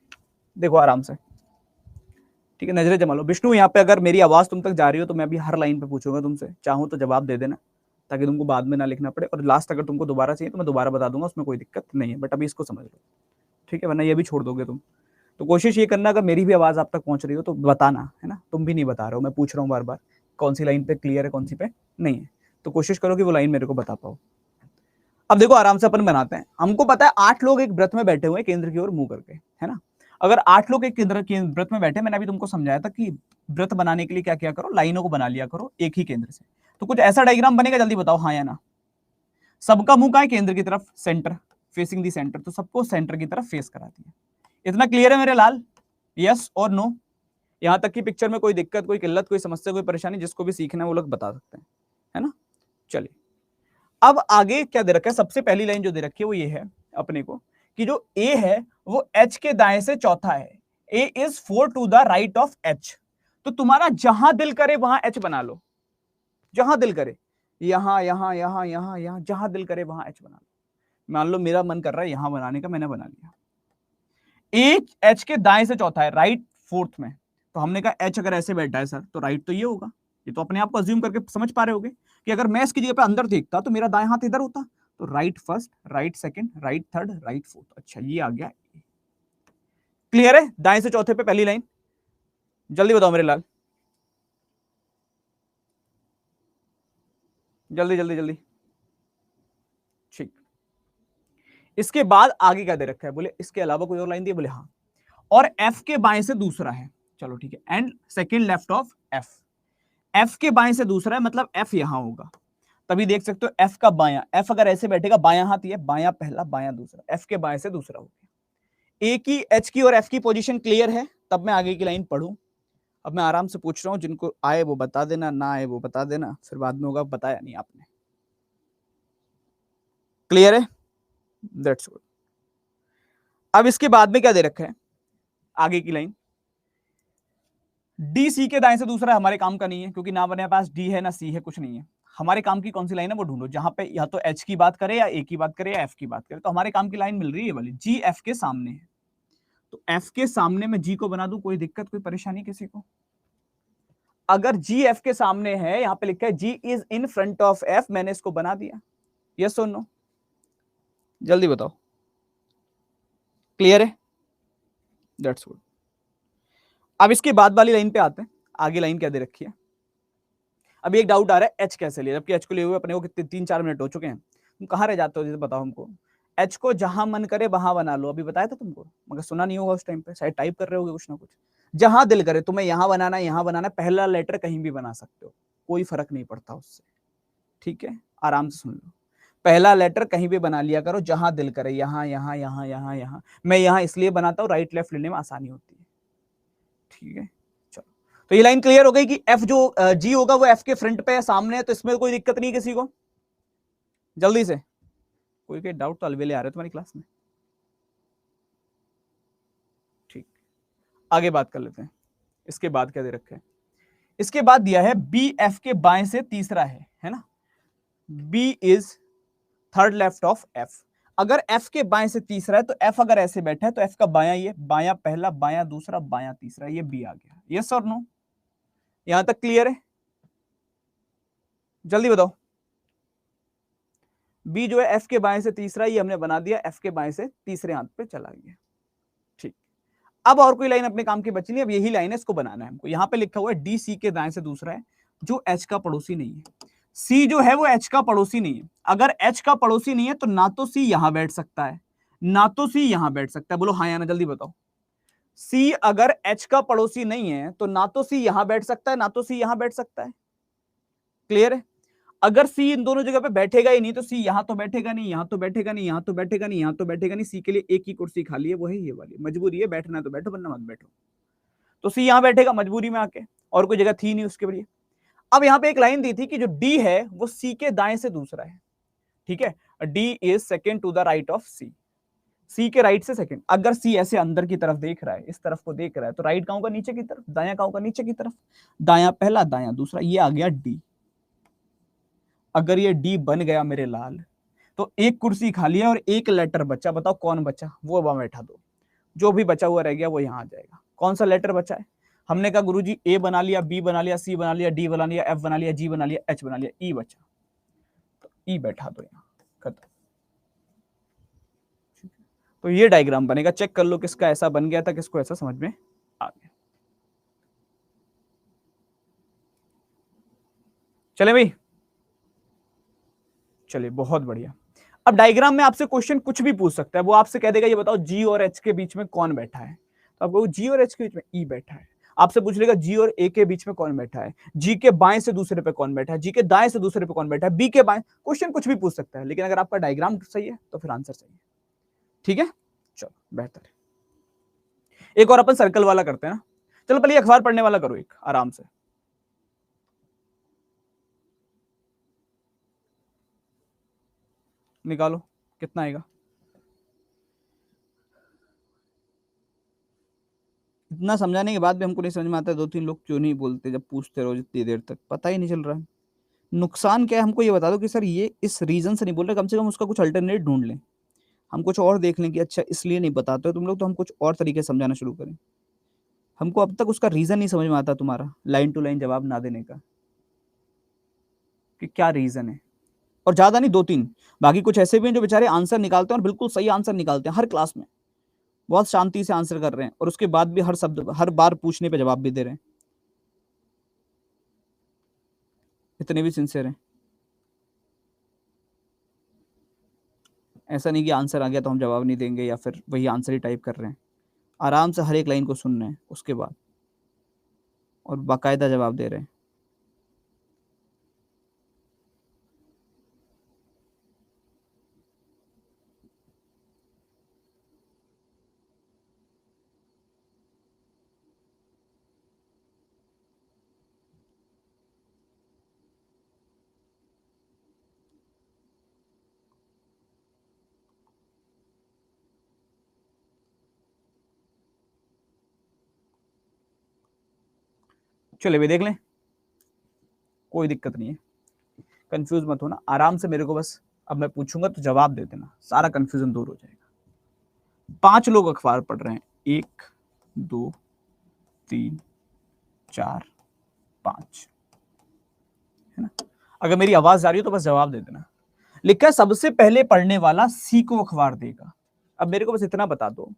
देखो आराम से। ठीक है, नजरें जमा लो। विष्णु यहाँ पे अगर मेरी आवाज तुम तक जा रही हो तो मैं अभी हर लाइन पे पूछूंगा तुमसे, चाहूँ तो जवाब दे देना ताकि तुमको बाद में ना लिखना पड़े, और लास्ट अगर तुमको दोबारा चाहिए तो मैं दोबारा बता दूंगा, उसमें कोई दिक्कत नहीं है, बट अभी इसको समझ लो। ठीक है, वरना ये भी छोड़ दोगे तुम। तो कोशिश ये करना, अगर मेरी भी आवाज आप तक पहुंच रही हो तो बताना, है ना। तुम भी नहीं बता रहे हो, मैं पूछ रहा हूँ बार बार कौन सी लाइन पे क्लियर है कौन सी पे नहीं है, तो कोशिश करो कि वो लाइन मेरे को बता पाओ। अब देखो आराम से अपन बनाते हैं। हमको पता है 8 लोग एक व्रत में बैठे हुए हैं केंद्र की ओर मुंह करके, है ना। अगर 8 लोग एक केंद्र के व्रत में बैठे, मैंने अभी तुमको समझाया था कि व्रत बनाने के लिए क्या क्या करो, लाइनों को बना लिया करो एक ही केंद्र से। तो कुछ ऐसा डायग्राम बनेगा, जल्दी बताओ हाँ या ना। सबका मुंह का है केंद्र की तरफ, सेंटर, फेसिंग दी सेंटर, तो सबको सेंटर की तरफ फेस करा दिया। इतना क्लियर है मेरे लाल, यस और नो। यहां तक कि पिक्चर में कोई दिक्कत, कोई किल्लत, कोई समस्या, कोई परेशानी, जिसको भी सीखना है वो लोग बता सकते हैं, है ना। चलिए अब आगे क्या दे रखा है, सबसे पहली लाइन जो दे रखी है वो ये है अपने को, कि जो ए है वो एच के दाएं से चौथा है। A is 4 to the right of H. तो तुम्हारा जहां दिल करे वहां एच बना लो, जहां दिल करे, यहां यहां यहां यहां यहां, जहां दिल करे वहां एच बना लो। मान लो मेरा मन कर रहा है यहां बनाने का, मैंने बना लिया। एक एच के दाएं से चौथा है, राइट फोर्थ में, तो हमने कहा एच अगर ऐसे बैठा है सर तो राइट तो ये होगा। ये तो अपने आप को अज्यूम करके समझ पा रहे होगे कि अगर मैं इसकी जगह पे अंदर देखता तो मेरा दाएं हाथ इधर होता, तो right first, right second, right third, right fourth. अच्छा ये आ गया, क्लियर है। दाएं से चौथे पे पहली लाइन, जल्दी बताओ मेरे लाल, जल्दी जल्दी जल्दी। ठीक, इसके बाद आगे क्या दे रखा है, बोले इसके अलावा कोई और लाइन दी है, बोले हाँ। और एफ के बाएं से दूसरा है, चलो ठीक है, and second left of F. F के बाएं से दूसरा है, मतलब एफ यहां होगा। तभी देख सकते हो एफ का बायां, एफ अगर ऐसे बैठेगा बायां हाथ, ये बायां पहला बायां दूसरा, एफ के बाएं से दूसरा हो गया। ए की, एच की और एफ की पोजीशन क्लियर है, तब मैं आगे की लाइन पढ़ूं। अब मैं आराम से पूछ रहा हूं, जिनको आए वो बता देना, ना आए वो बता देना, फिर बाद में होगा बताया नहीं आपने। क्लियर है, दैट्स गुड। अब इसके बाद में क्या दे रखा है, आगे की लाइन, डी सी के दाएं से दूसरा हमारे काम का नहीं है, क्योंकि ना अपने पास डी है ना सी है, कुछ नहीं है। हमारे काम की कौन सी लाइन है वो ढूंढो, जहां पे या तो एच की बात करे या ए की बात करे या एफ की बात करे। तो हमारे काम की लाइन मिल रही है वाली, जी एफ के सामने है, तो एफ के सामने में जी को बना दूं, कोई दिक्कत कोई परेशानी किसी को। अगर जी एफ के सामने है, यहां पे लिखा है G is in front of F, मैंने इसको बना दिया, यस और नो, जल्दी बताओ। क्लियर है, दैट्स गुड। अब इसके बाद वाली लाइन पे आते हैं, आगे लाइन क्या दे रखी है। अभी एक डाउट आ रहा है एच कैसे लिया, जबकि एच को लिए हुए अपने को कितने 3-4 मिनट हो चुके हैं। तुम कहां रह जाते हो, जैसे बताओ हमको। एच को जहां मन करे वहां बना लो, अभी बताया था तुमको, मगर सुना नहीं होगा उस टाइम पे, शायद टाइप कर रहे होगे कुछ ना कुछ। जहां दिल करे तुम्हें, यहां बनाना है यहां बनाना है, पहला लेटर कहीं भी बना सकते हो, कोई फर्क नहीं पड़ता उससे। ठीक है, आराम से सुन लो, पहला लेटर कहीं भी बना लिया करो, जहां दिल करे, यहां यहां यहां यहां यहां। मैं यहां इसलिए बनाता हूं, राइट लेफ्ट लेने में आसानी होती है। ठीक है, चलो। तो ये लाइन क्लियर हो गई कि एफ जो जी होगा वो एफ के फ्रंट पे है, सामने है, तो इसमें कोई दिक्कत नहीं किसी को। जल्दी से कोई डाउट तो अलवेले आ रहे तुम्हारी क्लास में। ठीक, आगे बात कर लेते हैं। इसके बाद क्या दे रखे हैं? इसके बाद दिया है बी एफ के बाएं से तीसरा है ना। B is third left of F. अगर एफ के बाएं से तीसरा है तो एफ अगर ऐसे बैठा है तो एफ का बायां ये, बायां पहला, बायां दूसरा, बायां तीसरा, ये बी आ गया। यस और नो? यहां तक क्लियर है? जल्दी बताओ। बी जो है एफ के बाएं से तीसरा, ये हमने बना दिया, एफ के बाएं से तीसरे हाथ पे चला गया। ठीक, अब और कोई लाइन अपने काम की बची नहीं, अब यही लाइन है, इसको बनाना है हमको। यहां पे लिखा हुआ है डी सी के दाएं से दूसरा है, जो एच का पड़ोसी नहीं है। सी जो है वो एच का पड़ोसी नहीं है। अगर एच का पड़ोसी नहीं है तो ना तो सी यहां बैठ सकता है, ना तो सी यहां बैठ सकता है। बोलो हाँ या ना, जल्दी बताओ। सी अगर एच का पड़ोसी नहीं है तो ना तो सी यहां बैठ सकता है, ना तो सी यहां बैठ सकता है। क्लियर है? अगर सी इन दोनों जगह पे बैठेगा ही नहीं तो सी यहां तो बैठेगा नहीं, यहां तो बैठेगा नहीं, यहां तो बैठेगा नहीं, यहां तो बैठेगा नहीं। सी के लिए एक ही कुर्सी खाली है, वो है ये वाली। मजबूरी है, बैठना है तो बैठो, वरना मत बैठो। तो सी यहां बैठेगा मजबूरी में आके, और कोई जगह थी नहीं उसके लिए। अब यहां पे एक लाइन दी थी कि जो डी है वो सी के दाएं से दूसरा है। ठीक है, D is second to the right of C. C के राइट से सेकंड। अगर सी ऐसे अंदर की तरफ देख रहा है, इस तरफ को देख रहा है, तो राइट का होगा नीचे की तरफ, दायां का होगा नीचे की तरफ। दायां पहला, दायां दूसरा, ये आ गया डी। अगर ये डी बन गया मेरे लाल, तो एक कुर्सी खाली है और एक लेटर बचा। बताओ कौन बचा? वो वहां बैठा दो। जो भी बचा हुआ रह गया वो यहां आ जाएगा। कौन सा लेटर बचा है? हमने कहा गुरुजी ए बना लिया, बी बना लिया, सी बना लिया, डी बना लिया, एफ बना लिया, जी बना लिया, एच बना लिया, ई बचा। तो ई बैठा दो यहां, खत्म। तो ये डायग्राम बनेगा। चेक कर लो किसका ऐसा बन गया था, किसको ऐसा समझ में आ गया। चले भाई, चलिए बहुत बढ़िया। अब डायग्राम में आपसे क्वेश्चन कुछ भी पूछ सकता है। वो आपसे कह देगा ये बताओ जी और एच के बीच में कौन बैठा है, तो आपको जी और एच के बीच में ई बैठा है। आपसे पूछ लेगा जी और ए के बीच में कौन बैठा है, जी के बाएं से दूसरे पे कौन बैठा है, जी के दाएं से दूसरे पे कौन बैठा है, बी के बाएं। क्वेश्चन कुछ भी पूछ सकता है, लेकिन अगर आपका डायग्राम सही है तो फिर आंसर सही है। ठीक है, चलो बेहतर है। एक और अपन सर्कल वाला करते हैं ना। चलो पहले अखबार पढ़ने वाला करो एक आराम से। निकालो कितना आएगा। इतना समझाने के बाद भी हमको नहीं समझ में आता है, दो तीन लोग क्यों नहीं बोलते जब पूछते रहो जितनी देर तक, पता ही नहीं चल रहा है। नुकसान क्या है हमको ये बता दो कि सर ये इस रीजन से नहीं बोल रहे, कम से कम उसका कुछ अल्टरनेट ढूंढ लें। हम कुछ और देख लें कि अच्छा इसलिए नहीं बताते हो तुम लोग, तो हम कुछ और तरीके से समझाना शुरू करें। हमको अब तक उसका रीजन नहीं समझ में आता तुम्हारा लाइन टू लाइन जवाब ना देने का, कि क्या रीजन है। और ज्यादा नहीं, दो तीन। बाकी कुछ ऐसे भी हैं जो बेचारे आंसर निकालते हैं और बिल्कुल सही आंसर निकालते हैं हर क्लास में, बहुत शांति से आंसर कर रहे हैं, और उसके बाद भी हर शब्द, हर बार पूछने पे जवाब भी दे रहे हैं। इतने भी सिंसियर हैं। ऐसा नहीं कि आंसर आ गया तो हम जवाब नहीं देंगे या फिर वही आंसर ही टाइप कर रहे हैं। आराम से हर एक लाइन को सुनना है उसके बाद, और बाकायदा जवाब दे रहे हैं। चलिए भी देख लें, कोई दिक्कत नहीं है। कंफ्यूज मत होना, आराम से मेरे को बस अब मैं पूछूंगा तो जवाब दे देना, सारा कंफ्यूजन दूर हो जाएगा। 5 लोग अखबार पढ़ रहे हैं, 1 2 3 4 5, है ना। अगर मेरी आवाज जा रही हो तो बस जवाब दे देना। लिखा है सबसे पहले पढ़ने वाला सी को अखबार देगा। अब मेरे को बस इतना बता दो,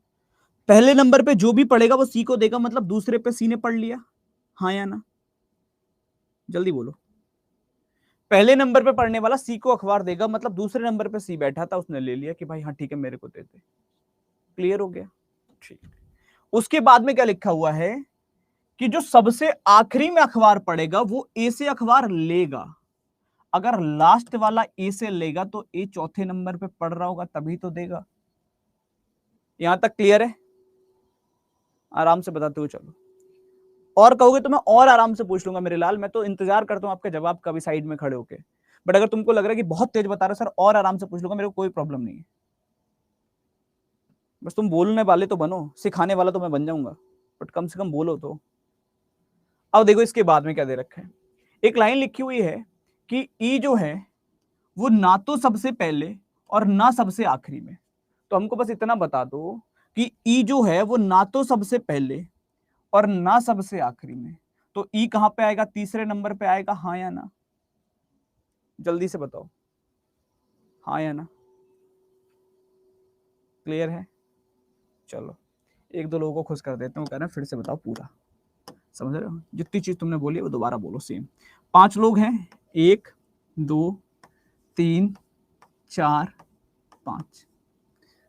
पहले नंबर पे जो भी पढ़ेगा वो सी को देगा, मतलब दूसरे पे सी ने पढ़ लिया, हाँ या ना? जल्दी बोलो। पहले नंबर पे पढ़ने वाला सी को अखबार देगा, मतलब दूसरे नंबर पे सी बैठा था उसने ले लिया कि भाई हाँ ठीक है मेरे को दे दे। क्लियर हो गया? ठीक। उसके बाद में क्या लिखा हुआ है कि जो सबसे आखिरी में अखबार पढ़ेगा वो ए से अखबार लेगा। अगर लास्ट वाला ए से लेगा तो ए चौथे नंबर पे पढ़ रहा होगा तभी तो देगा। यहां तक क्लियर है? आराम से बताते हुए चलो। और कहोगे तो मैं और आराम से पूछ लूंगा मेरे लाल, मैं तो इंतजार करता हूँ आपके जवाब का भी साइड में खड़े होके। बट अगर तुमको लग रहा है कि बहुत तेज बता रहे हो सर, और आराम से पूछ लूंगा, मेरे को कोई प्रॉब्लम नहीं है। बस तुम बोलने वाले तो बनो, सिखाने वाला तो मैं बन जाऊंगा, बट कम से कम बोलो तो। अब देखो इसके बाद में क्या दे रखा है, एक लाइन लिखी हुई है कि ई जो है वो ना तो सबसे पहले और ना सबसे आखिरी में। तो हमको बस इतना बता दो कि ई जो है वो ना तो सबसे पहले और ना सबसे आखिरी में, तो ई कहां पे आएगा, तीसरे नंबर पे आएगा, हाँ या ना? जल्दी से बताओ, हाँ या ना? क्लियर है? चलो एक दो लोगों को खुश कर देते हैं, वो कह रहे हैं फिर से बताओ पूरा, समझ रहे हो? जितनी चीज तुमने बोली वो दोबारा बोलो सेम। 5 लोग हैं, 1 2 3 4 5,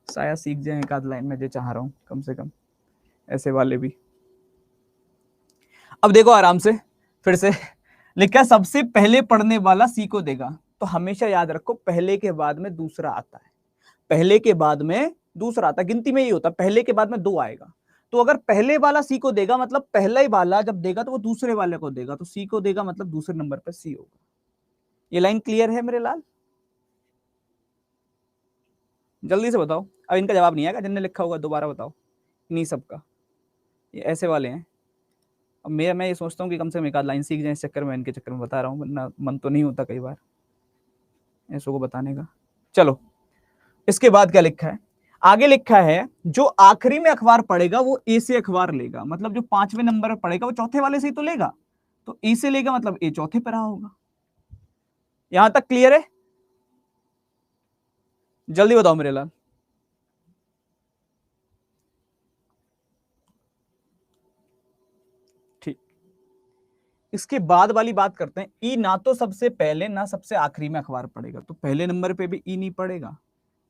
शायद सीख जाए एक आध लाइन में, जो चाह रहा हूं कम से कम ऐसे वाले भी। अब देखो आराम से फिर से लिखा, सबसे पहले पढ़ने वाला सी को देगा। तो हमेशा याद रखो पहले के बाद में दूसरा आता है, पहले के बाद में दूसरा आता है, गिनती में ये होता है, पहले के बाद में 2 आएगा। तो अगर पहले वाला सी को देगा मतलब पहला ही वाला जब देगा तो वो दूसरे वाले को देगा, तो सी को देगा मतलब दूसरे नंबर पर सी होगा। ये लाइन क्लियर है मेरे लाल? जल्दी से बताओ। अब इनका जवाब नहीं आएगा, जिनने लिखा होगा दोबारा बताओ, नहीं सबका, ये ऐसे वाले हैं। अब मैं ये सोचता हूँ कि कम से कम एक आध लाइन सीख जाए, इस चक्कर में, इनके चक्कर में बता रहा हूँ, वरना मन तो नहीं होता कई बार ऐसों को बताने का। चलो इसके बाद क्या लिखा है, आगे लिखा है जो आखिरी में अखबार पढ़ेगा वो ए से अखबार लेगा, मतलब जो 5वें नंबर पर पढ़ेगा वो चौथे वाले से ही तो लेगा, तो ए से लेगा मतलब ए चौथे पर रहा होगा। यहां तक क्लियर है? जल्दी बताओ मेरे लाल। ठीक, इसके बाद वाली बात करते हैं। ई ना तो सबसे पहले ना सबसे आखिरी में अखबार पढ़ेगा, तो पहले नंबर पे भी ई नहीं पढ़ेगा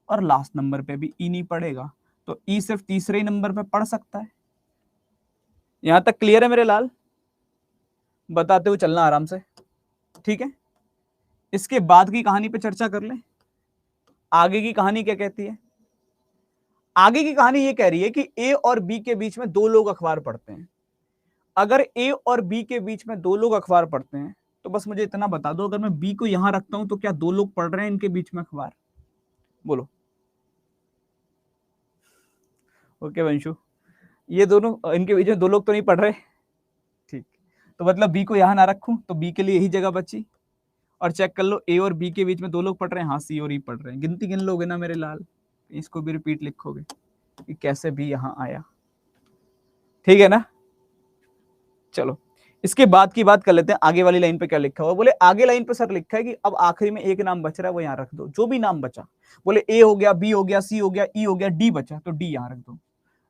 और लास्ट नंबर पे भी ई नहीं पढ़ेगा, तो ई सिर्फ तीसरे ही नंबर पे पढ़ सकता है। यहां तक क्लियर है मेरे लाल? बताते हुए चलना आराम से, ठीक है? इसके बाद की कहानी पे चर्चा कर ले। आगे की कहानी क्या कहती है? आगे की कहानी ये कह रही है कि ए और बी के बीच में 2 लोग अखबार पढ़ते हैं। अगर ए और बी के बीच में 2 लोग अखबार पढ़ते हैं तो बस मुझे इतना बता दो, अगर मैं बी को यहां रखता हूं तो क्या 2 लोग पढ़ रहे हैं इनके बीच में अखबार? बोलो। ओके वंशु, ये दोनों इनके बीच में 2 लोग तो नहीं पढ़ रहे, ठीक। तो मतलब बी को यहां ना रखूं तो बी के लिए यही जगह बची, और चेक कर लो ए और बी के बीच में 2 लोग पढ़ रहे हैं, हाँ सी और ई पढ़ रहे हैं। गिनती गिन लोगे ना मेरे लाल? इसको भी रिपीट लिखोगे कि कैसे भी यहां आया, ठीक है ना? चलो इसके बाद की बात कर लेते हैं, आगे वाली लाइन पे क्या लिखा हुआ। बोले आगे लाइन पे सर लिखा है कि अब आखिरी में एक नाम बच रहा है, वो यहां रख दो, जो भी नाम बचा। बोले ए हो गया, बी हो गया, सी हो गया, ई हो गया, डी बचा, तो डी यहां रख दो।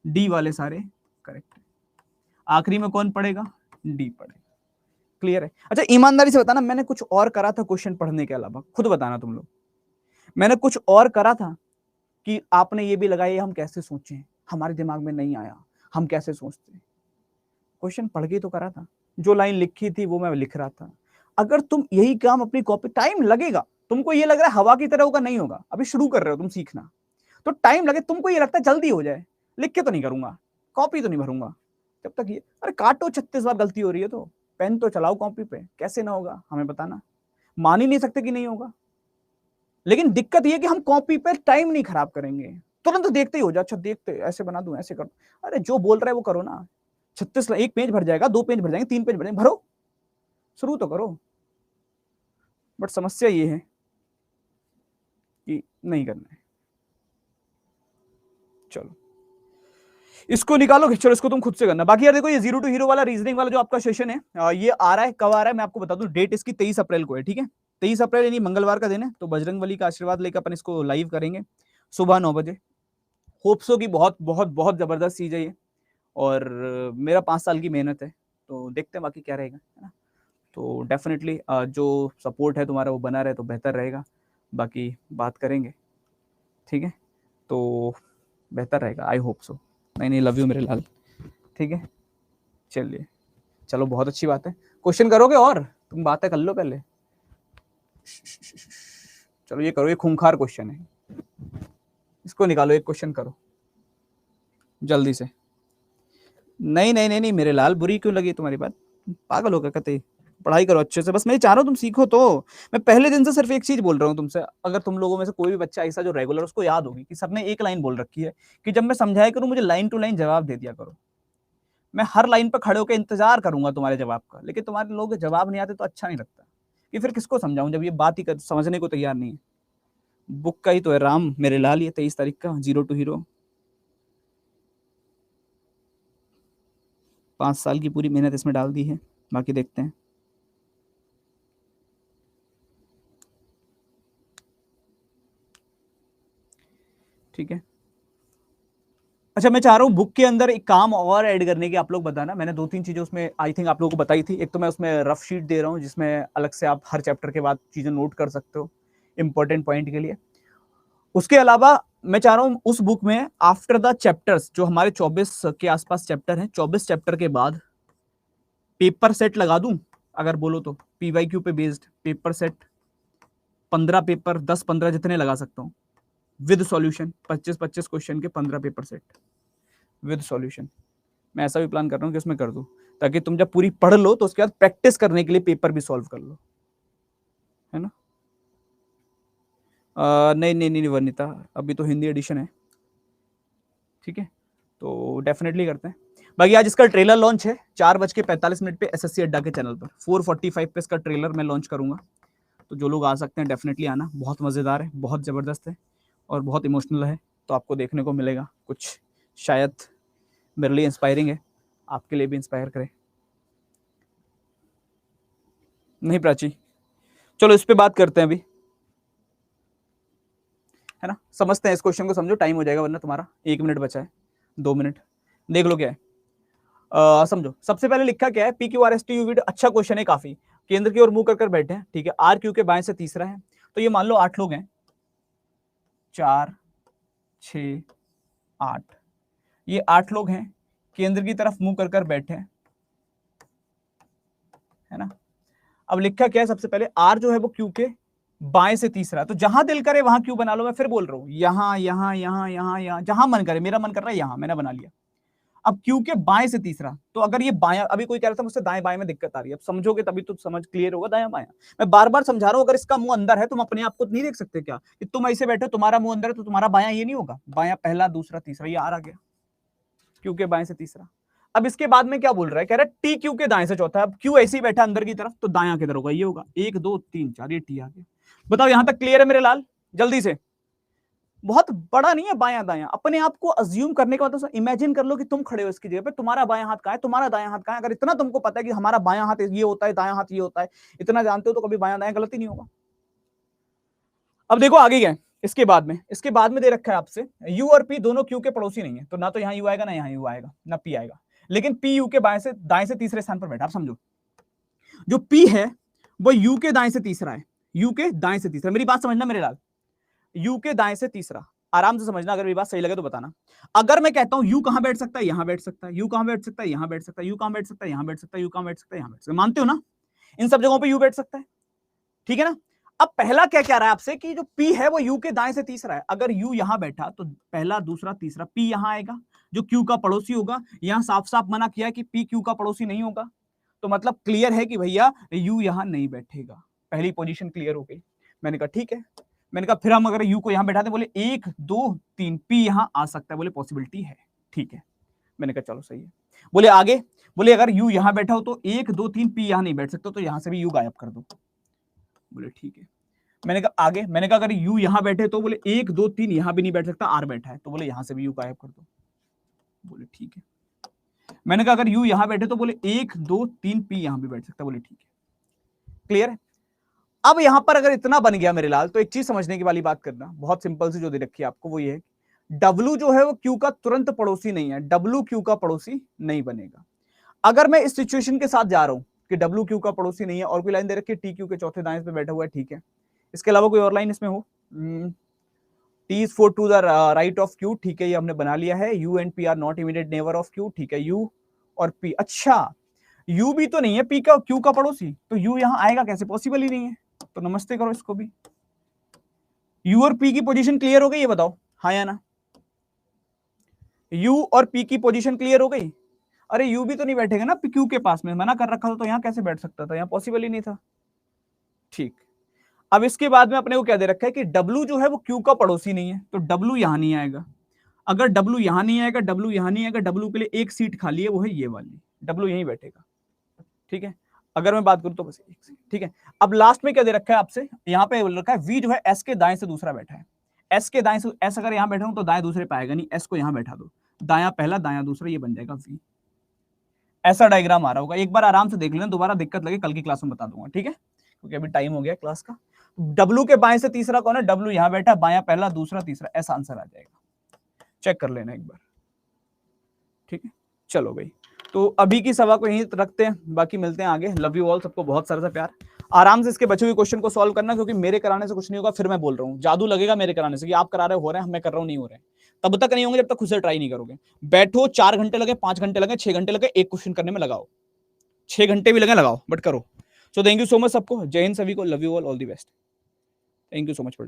डी वाले सारे करेक्ट है। आखिरी में कौन पढ़ेगा? डी पढ़ेगा। क्लियर है? अच्छा ईमानदारी से बताना, मैंने कुछ और करा था क्वेश्चन पढ़ने के अलावा? खुद बताना तुम लोग, मैंने कुछ और करा था कि आपने ये भी लगाया हम कैसे सोचें, हमारे दिमाग में नहीं आया, हम कैसे सोचते? क्वेश्चन पढ़ के तो करा था, जो लाइन लिखी थी वो मैं लिख रहा था। अगर तुम यही काम अपनी कॉपी, टाइम लगेगा, तुमको ये लग रहा है हवा की तरह होगा, नहीं होगा, अभी शुरू कर रहे हो तुम सीखना, तो टाइम लगे, तुमको ये लगता है जल्दी हो जाए, लिख के तो नहीं करूंगा, कॉपी तो नहीं भरूंगा जब तक ये, अरे काटो 36 बार गलती हो रही है तो पेन तो चलाओ कॉपी पे, कैसे ना होगा हमें बताना। मान ही नहीं सकते कि नहीं होगा, लेकिन दिक्कत ये कि हम कॉपी पे टाइम नहीं खराब करेंगे, तुरंत देखते ही हो जाए, अच्छा देखते ऐसे बना दूं, ऐसे कर, अरे जो बोल रहा है वो करो ना। 36 एक पेज भर जाएगा, 2 पेज भर जाएंगे, 3 पेज भर जाएंगे, भरो, शुरू तो करो। बट समस्या ये है कि नहीं करना है। चलो इसको निकालो, चलो इसको तुम खुद से करना। बाकी यार देखो ये 0 to हीरो वाला रीजनिंग वाला जो आपका सेशन है, ये आ रहा है, कब आ रहा है मैं आपको बता दूं, डेट इसकी 23 अप्रैल को है, ठीक है? 23 अप्रैल यानी मंगलवार का दिन है, तो बजरंगबली का आशीर्वाद लेकर अपन इसको लाइव करेंगे सुबह 9 बजे। होप्सो की बहुत बहुत बहुत जबरदस्त चीज है ये, और मेरा 5 साल की मेहनत है, तो देखते हैं बाकी क्या रहेगा, है ना? तो डेफिनेटली जो सपोर्ट है तुम्हारा वो बना रहे तो बेहतर रहेगा, बाकी बात करेंगे, ठीक है? तो बेहतर रहेगा, आई होप सो। नहीं नहीं, लव यू मेरे लाल, ठीक है? चलिए, चलो बहुत अच्छी बात है। क्वेश्चन करोगे और तुम बातें कर लो पहले, चलो ये करो, ये खूंखार क्वेश्चन है, इसको निकालो, एक क्वेश्चन करो जल्दी से। नहीं नहीं नहीं नहीं मेरे लाल, बुरी क्यों लगी तुम्हारी बात? पागल हो गया कतई। पढ़ाई करो अच्छे से, बस मैं चाह रहा हूँ तुम सीखो तो। मैं पहले दिन से सिर्फ एक चीज बोल रहा हूँ तुमसे, अगर तुम लोगों में से कोई भी बच्चा ऐसा जो रेगुलर, उसको याद होगी कि सर ने एक लाइन बोल रखी है कि जब मैं समझाया करूँ मुझे लाइन टू लाइन जवाब दे दिया करो। मैं हर लाइन पर खड़े होकर इंतजार करूंगा तुम्हारे जवाब का, लेकिन तुम्हारे लोग जवाब नहीं आते तो अच्छा नहीं लगता। कि फिर किसको समझाऊं जब ये बात ही समझने को तैयार नहीं है। बुक का ही तो है राम मेरे लाल, ये 23 तारीख का, जीरो टू हीरो। 5 साल की पूरी मेहनत इसमें डाल दी है, बाकी देखते हैं। ठीक है। अच्छा, मैं चाह रहा हूँ बुक के अंदर एक काम और ऐड करने की, आप लोग बताना। मैंने 2-3 चीजें उसमें आई थिंक आप लोगों को बताई थी। एक तो मैं उसमें रफ शीट दे रहा हूँ जिसमें अलग से आप हर चैप्टर के बाद चीजें नोट कर सकते हो इंपॉर्टेंट पॉइंट के लिए। उसके अलावा मैं चाह रहा हूँ उस बुक में आफ्टर द चैप्टर्स, जो हमारे 24 के आसपास चैप्टर हैं, 24 चैप्टर के बाद पेपर सेट लगा दूं, अगर बोलो तो पीवाईक्यू पे बेस्ड पेपर सेट, 15 पेपर, 10-15 जितने लगा सकता हूँ, विद सॉल्यूशन, 25-25 क्वेश्चन के 15 पेपर सेट विद सॉल्यूशन। मैं ऐसा भी प्लान कर रहा हूँ कि उसमें कर दूं, ताकि तुम जब पूरी पढ़ लो तो उसके बाद प्रैक्टिस करने के लिए पेपर भी सॉल्व कर लो, है ना? नहीं नहीं नहीं वनिता, अभी तो हिंदी एडिशन है। ठीक है, तो डेफिनेटली करते हैं। बाकी आज इसका ट्रेलर लॉन्च है 4:45 पे एसएससी अड्डा के चैनल पर, 4:45 पे इसका ट्रेलर मैं लॉन्च करूंगा। तो जो लोग आ सकते हैं डेफिनेटली आना, बहुत मज़ेदार है, बहुत ज़बरदस्त है और बहुत इमोशनल है। तो आपको देखने को मिलेगा कुछ, शायद मेरे लिए इंस्पायरिंग है, आपके लिए भी इंस्पायर करे। नहीं प्राची, चलो इस पे बात करते हैं अभी, है ना? समझते हैं इस क्वेश्चन को, समझो, टाइम हो जाएगा वरना तुम्हारा। 1 मिनट बचा है, 2 मिनट, देख लो क्या है। समझो, सबसे पहले लिखा क्या है, P Q R S T U weed, अच्छा क्वेश्चन है काफी। केंद्र की ओर मुंह कर बैठे हैं, ठीक है। आर क्यू के बाएं से तीसरा है, तो ये मान लो 8 लोग हैं, 4, 6, 8, ये 8 लोग हैं, केंद्र की तरफ मुंह कर बैठे हैं, है ना? अब लिखा क्या है, सबसे पहले आर जो है वो क्यू के बाएं से तीसरा, तो जहां दिल करे वहां क्यू बना लो। मैं फिर बोल रहा हूं, यहां यहां यहां यहां यहां, जहां मन करे, मेरा मन कर रहा है यहां, मैंने बना लिया। अब क्यू के बाएं से तीसरा, तो अगर ये बायां, अभी कोई कह रहा था मुझसे दाएं बाएं में दिक्कत आ रही है, अब समझोगे तभी तो समझ क्लियर होगा दायां बायां। मैं बार बार समझा रहा हूं, अगर इसका मुंह अंदर है, तुम अपने आप को नहीं देख सकते क्या कि तुम ऐसे बैठे, तुम्हारा मुंह अंदर है तो तुम्हारा बायां ये नहीं होगा, बायां पहला दूसरा तीसरा, ये आ गया क्यू के बाएं से तीसरा। अब इसके बाद में क्या बोल रहा है, कह रहा है टी क्यू के दाएं से चौथा। अब क्यू ऐसे ही बैठा अंदर की तरफ, तो दायां किधर होगा, ये होगा, 1 2 3 4, ये टी आ गया। बताओ यहां तक क्लियर है मेरे लाल? जल्दी से, बहुत बड़ा नहीं है बायां दायां, अपने आप को अज्यूम करने के बाद इमेजिन कर लो कि तुम खड़े हो इसकी जगह पे, तुम्हारा बायां हाथ कहां है, तुम्हारा दायां हाथ कहां है। अगर इतना तुमको पता है कि हमारा बायां हाथ ये होता है, दायां हाथ ये होता है, इतना जानते हो, तो कभी बायां दायां गलती नहीं होगा। अब देखो आगे क्या है, इसके बाद में दे रखा है आपसे, यू और पी दोनों क्यू के पड़ोसी नहीं है, तो ना तो यहां यू आएगा, ना यहां यू आएगा, ना पी आएगा। लेकिन पी यू के बाएं से दाएं से तीसरे स्थान पर बैठा। आप समझो, जो पी है वो यू के दाएं से तीसरा है, यू के दाएं से तीसरा, मेरी बात समझना मेरे लाल, यू के दाएं से तीसरा, आराम से समझना, अगर मेरी बात सही लगे तो बताना। अगर मैं कहता हूं यू कहां बैठ सकता है, यहां बैठ सकता है, यू कहां बैठ सकता है, यहां बैठ सकता है, यू कहां बैठ सकता है, यहां बैठ सकता है, यू कहां बैठ सकता है, यहां बैठ सकता है, मानते हो ना? इन सब जगहों पे यू बैठ सकता है, ठीक है ना? अब पहला क्या कह रहा है आपसे कि जो पी है वो यू के दाएं से तीसरा है। अगर यू यहां बैठा तो पहला दूसरा तीसरा पी यहां आएगा, जो क्यू का पड़ोसी होगा। यहां साफ साफ मना किया कि पी क्यू का पड़ोसी नहीं होगा, तो मतलब क्लियर है कि भैया यू यहां नहीं बैठेगा। पहली पोजीशन क्लियर हो गई। मैंने कहा ठीक है। मैंने कहा फिर हम अगर यू को यहां बैठाते, बोले 1 2 3 पी यहां आ सकता है, बोले पॉसिबिलिटी है, ठीक है। मैंने कहा चलो सही है। बोले आगे, बोले अगर यू यहां बैठा हो तो 1 2 3 पी यहां नहीं बैठ सकता, तो यहां से भी यू गायब कर दो। बोले ठीक है। मैंने कहा आगे, मैंने कहा अगर यू यहां बैठे तो, बोले 1 2 3 यहां भी नहीं बैठ सकता, आर बैठा है, तो बोले यहां से भी यू गायब कर दो। बोले ठीक है। मैंने कहा अगर यू यहां बैठे तो, बोले 1 2 3 पी यहां भी बैठ सकता, बोले ठीक है। क्लियर है? अब यहां पर अगर इतना बन गया मेरे लाल, तो एक चीज समझने की वाली बात करना, बहुत सिंपल सी जो दे रखी है आपको, वो ये है डब्लू जो है वो क्यू का तुरंत पड़ोसी नहीं है, डब्लू क्यू का पड़ोसी नहीं बनेगा। अगर मैं इस सिचुएशन के साथ जा रहा हूं कि डब्लू क्यू का पड़ोसी नहीं है, और कोई लाइन दे रखी है टी क्यू के चौथे दाएं पे बैठा हुआ है, ठीक है, इसके अलावा कोई और लाइन इसमें हो, T is four to the right of Q, ठीक है, ये हमने बना लिया है। U and P are not immediate neighbour of Q, ठीक है, यू और पी, अच्छा यू भी तो नहीं है पी का क्यू का पड़ोसी, तो यू यहां आएगा कैसे, पॉसिबल ही नहीं है, तो नमस्ते करो इसको भी। यू और पी की पोजीशन क्लियर हो गई, ये बताओ हाँ या ना? यू और पी की पोजीशन क्लियर हो गई। अरे यू भी तो नहीं बैठेगा ना क्यू के पास में, मना कर रखा था तो यहाँ कैसे बैठ सकता था, यहाँ पॉसिबल ही नहीं था। ठीक, अब इसके बाद में अपने को क्या दे रखा है कि W जो है वो Q का पड़ोसी नहीं है, तो W यहां नहीं आएगा। अगर W यहां नहीं आएगा, W यहां नहीं आएगा, W के लिए एक सीट खाली है, वो है ये वाली, W यहीं बैठेगा। ठीक है, अगर मैं बात करूं तो बस एक सीट। ठीक है, अब लास्ट में क्या दे रखा है आपसे, यहाँ पे बोल रखा है V जो है S के दाएं से दूसरा बैठा है। S के दाएं से, S अगर यहां बैठा हूं तो दाएं दूसरे पाएगा नहीं, S को यहां बैठा दो, दाया पहला दाया दूसरा, ये बन जाएगा V। ऐसा डायग्राम आ रहा होगा, एक बार आराम से देख लेना, दोबारा दिक्कत लगे कल की क्लास में बता दूंगा। ठीक है, क्योंकि अभी टाइम हो गया क्लास का। W के बाएं से तीसरा कौन है, W यहां बैठा, बाया पहला दूसरा तीसरा, ऐसा आंसर आ जाएगा, चेक कर लेना एक बार। ठीक है, चलो भाई, तो अभी की सभा को यहीं रखते हैं, बाकी मिलते हैं आगे। लव यू ऑल, सबको बहुत सारा सा प्यार। आराम से इसके बचे हुए क्वेश्चन को सॉल्व करना, क्योंकि मेरे कराने से कुछ नहीं होगा। फिर मैं बोल रहा हूँ, जादू लगेगा मेरे कराने से कि आप करा रहे हो रहे हैं, मैं कर रहा हूँ नहीं हो रहे हैं, तब तक नहीं होंगे जब तक खुद से ट्राई नहीं करोगे। बैठो, 4 घंटे लगे, 5 घंटे लगे, 6 घंटे लगे, एक क्वेश्चन करने में लगाओ, 6 घंटे भी लगे लगाओ, बट करो। So thank you so much सबको, जय हिंद सभी को, love you all the best, thank you so much for